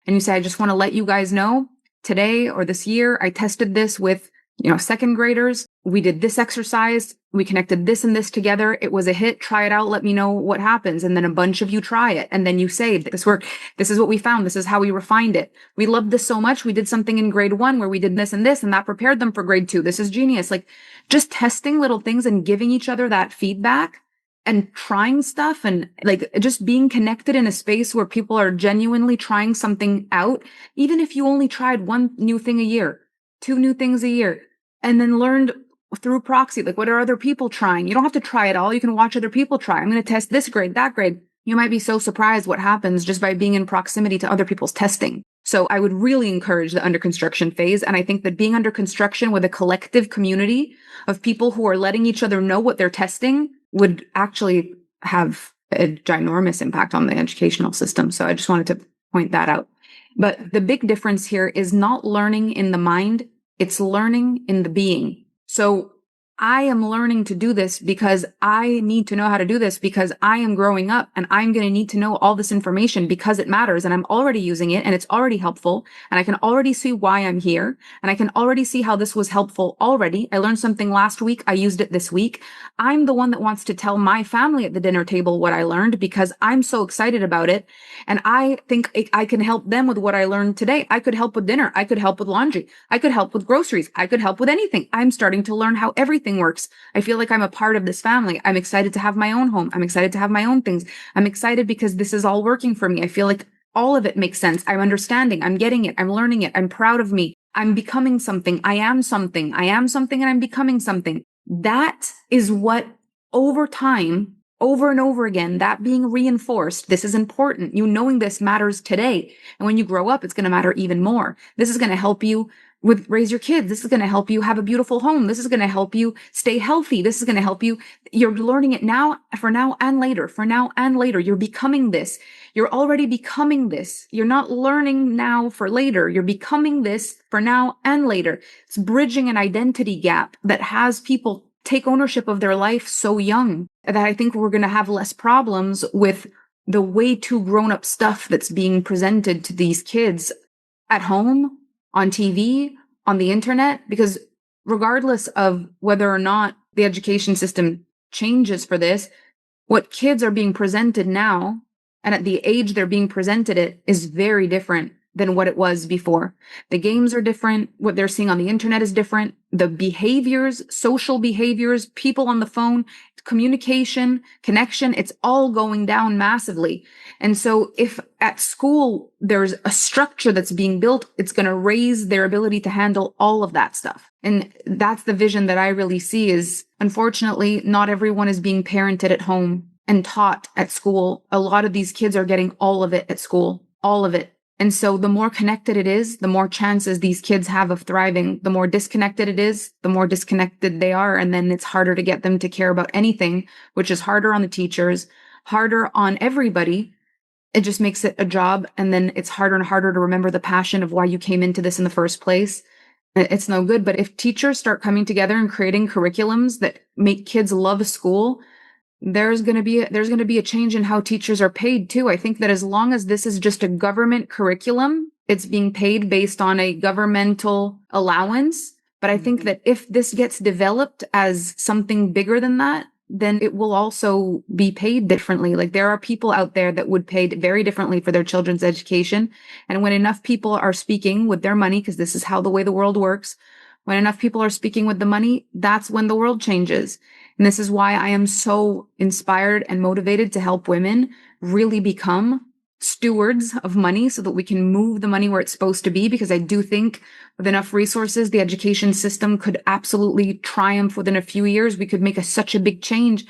and you say, I just want to let you guys know today or this year, I tested this with second graders. We did this exercise. We connected this and this together. It was a hit. Try it out. Let me know what happens. And then a bunch of you try it. And then you say, this worked. This is what we found. This is how we refined it. We loved this so much. We did something in grade 1 where we did this, and that prepared them for grade 2. This is genius. Like, just testing little things and giving each other that feedback and trying stuff, and like just being connected in a space where people are genuinely trying something out. Even if you only tried one new thing a year, 2 new things a year, and then learned through proxy, like, what are other people trying? You don't have to try it all. You can watch other people try. I'm going to test this grade, that grade. You might be so surprised what happens just by being in proximity to other people's testing. So I would really encourage the under construction phase. And I think that being under construction with a collective community of people who are letting each other know what they're testing would actually have a ginormous impact on the educational system. So I just wanted to point that out. But the big difference here is not learning in the mind. It's learning in the being. So I am learning to do this because I need to know how to do this, because I am growing up and I'm going to need to know all this information because it matters, and I'm already using it and it's already helpful, and I can already see why I'm here, and I can already see how this was helpful already. I learned something last week. I used it this week. I'm the one that wants to tell my family at the dinner table what I learned because I'm so excited about it. And I think I can help them with what I learned today. I could help with dinner. I could help with laundry. I could help with groceries. I could help with anything. I'm starting to learn how everything works. I feel like I'm a part of this family. I'm excited to have my own home. I'm excited to have my own things. I'm excited because this is all working for me. I feel like all of it makes sense. I'm understanding. I'm getting it. I'm learning it. I'm proud of me. I'm becoming something. I am something. I am something and I'm becoming something. That is what over time, over and over again, that being reinforced, this is important. You knowing this matters today. And when you grow up, it's going to matter even more. This is going to help you raise your kids. This is going to help you have a beautiful home. This is going to help you stay healthy. This is going to help you. You're learning it now, for now and later, for now and later. You're becoming this. You're already becoming this. You're not learning now for later. You're becoming this for now and later. It's bridging an identity gap that has people take ownership of their life so young that I think we're going to have less problems with the way too grown up stuff that's being presented to these kids at home, on TV, on the internet, because regardless of whether or not the education system changes for this, what kids are being presented now and at the age they're being presented it is very different than what it was before. The games are different. What they're seeing on the internet is different. The behaviors, social behaviors, people on the phone, communication, connection, it's all going down massively. And so if at school there's a structure that's being built, it's going to raise their ability to handle all of that stuff. And that's the vision that I really see is, unfortunately, not everyone is being parented at home and taught at school. A lot of these kids are getting all of it at school, all of it. And so the more connected it is, the more chances these kids have of thriving. The more disconnected it is, the more disconnected they are. And then it's harder to get them to care about anything, which is harder on the teachers, harder on everybody. It just makes it a job. And then it's harder and harder to remember the passion of why you came into this in the first place. It's no good. But if teachers start coming together and creating curriculums that make kids love school, there's going to be a change in how teachers are paid too. I think that as long as this is just a government curriculum, it's being paid based on a governmental allowance. But I think that if this gets developed as something bigger than that, then it will also be paid differently. Like there are people out there that would pay very differently for their children's education. And when enough people are speaking with their money, because this is how the way the world works, when enough people are speaking with the money, that's when the world changes. And this is why I am so inspired and motivated to help women really become stewards of money so that we can move the money where it's supposed to be. Because I do think with enough resources, the education system could absolutely triumph within a few years. We could make such a big change,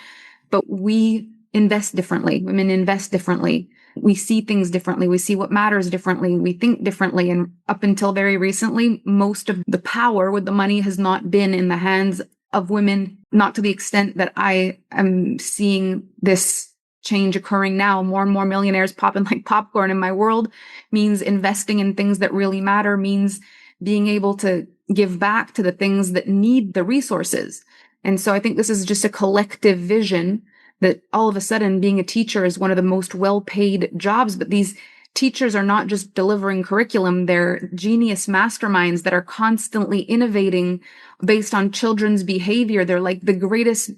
but we invest differently. Women invest differently. We see things differently. We see what matters differently. We think differently. And up until very recently, most of the power with the money has not been in the hands of women, not to the extent that I am seeing this change occurring now. More and more millionaires popping like popcorn in my world means investing in things that really matter, means being able to give back to the things that need the resources. And so I think this is just a collective vision that all of a sudden being a teacher is one of the most well-paid jobs. But these teachers are not just delivering curriculum. They're genius masterminds that are constantly innovating based on children's behavior. They're like the greatest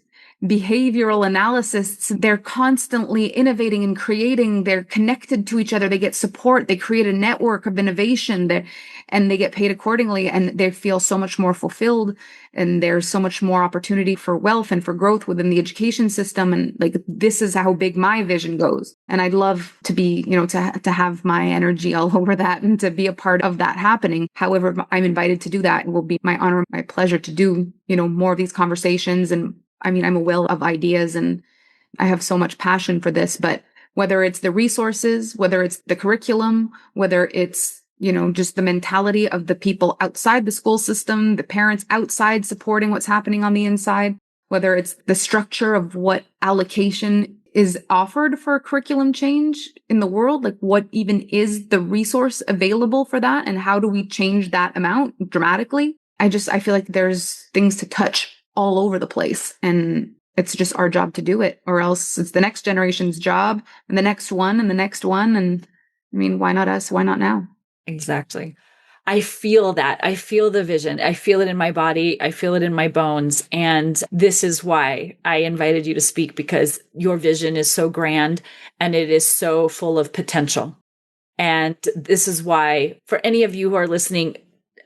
behavioral analysts. They're constantly innovating and creating. They're connected to each other. They get support. They create a network of innovation there, and they get paid accordingly. And they feel so much more fulfilled. And there's so much more opportunity for wealth and for growth within the education system. And like, this is how big my vision goes. And I'd love to be, to have my energy all over that and to be a part of that happening. However, I'm invited to do that. It will be my honor, my pleasure to do, more of these conversations. And I mean, I'm a well of ideas and I have so much passion for this, but whether it's the resources, whether it's the curriculum, whether it's, just the mentality of the people outside the school system, the parents outside supporting what's happening on the inside, whether it's the structure of what allocation is offered for a curriculum change in the world, like what even is the resource available for that? And how do we change that amount dramatically? I feel like there's things to touch all over the place, and it's just our job to do it, or else it's the next generation's job and the next one and the next one. And I mean, why not us? Why not now? Exactly. I feel that. I feel the vision. I feel it in my body. I feel it in my bones. And this is why I invited you to speak, because your vision is so grand and it is so full of potential. And this is why, for any of you who are listening,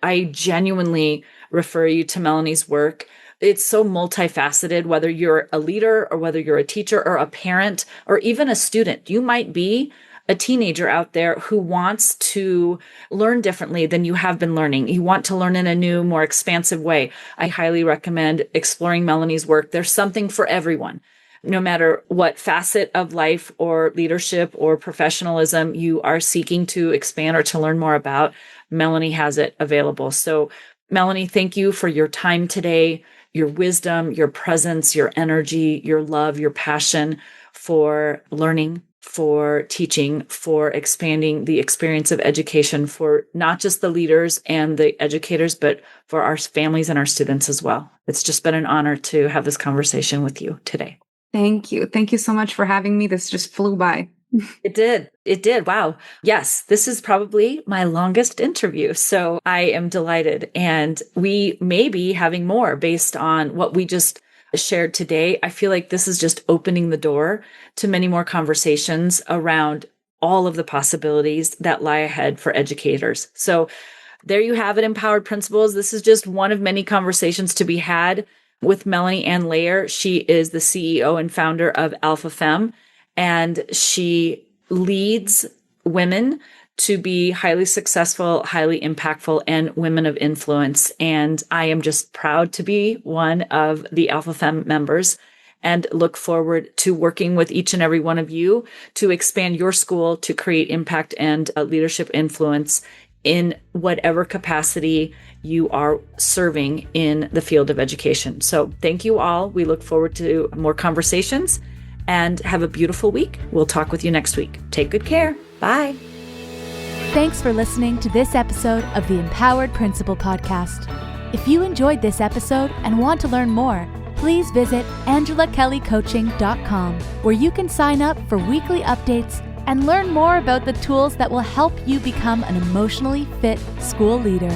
I genuinely refer you to Melanie's work. It's so multifaceted, whether you're a leader or whether you're a teacher or a parent or even a student. You might be a teenager out there who wants to learn differently than you have been learning. You want to learn in a new, more expansive way. I highly recommend exploring Melanie's work. There's something for everyone. No matter what facet of life or leadership or professionalism you are seeking to expand or to learn more about, Melanie has it available. So Melanie, thank you for your time today, your wisdom, your presence, your energy, your love, your passion for learning, for teaching, for expanding the experience of education for not just the leaders and the educators, but for our families and our students as well. It's just been an honor to have this conversation with you today. Thank you. Thank you so much for having me. This just flew by. It did. It did. Wow. Yes, this is probably my longest interview. So I am delighted. And we may be having more based on what we just shared today. I feel like this is just opening the door to many more conversations around all of the possibilities that lie ahead for educators. So there you have it, Empowered Principals. This is just one of many conversations to be had with Melanie Ann Layer. She is the CEO and founder of Alpha Femme, and she leads women to be highly successful, highly impactful, and women of influence. And I am just proud to be one of the Alpha Femme members and look forward to working with each and every one of you to expand your school to create impact and leadership influence in whatever capacity you are serving in the field of education. So thank you all. We look forward to more conversations and have a beautiful week. We'll talk with you next week. Take good care. Bye. Thanks for listening to this episode of the Empowered Principal Podcast. If you enjoyed this episode and want to learn more, please visit angelakellycoaching.com, where you can sign up for weekly updates and learn more about the tools that will help you become an emotionally fit school leader.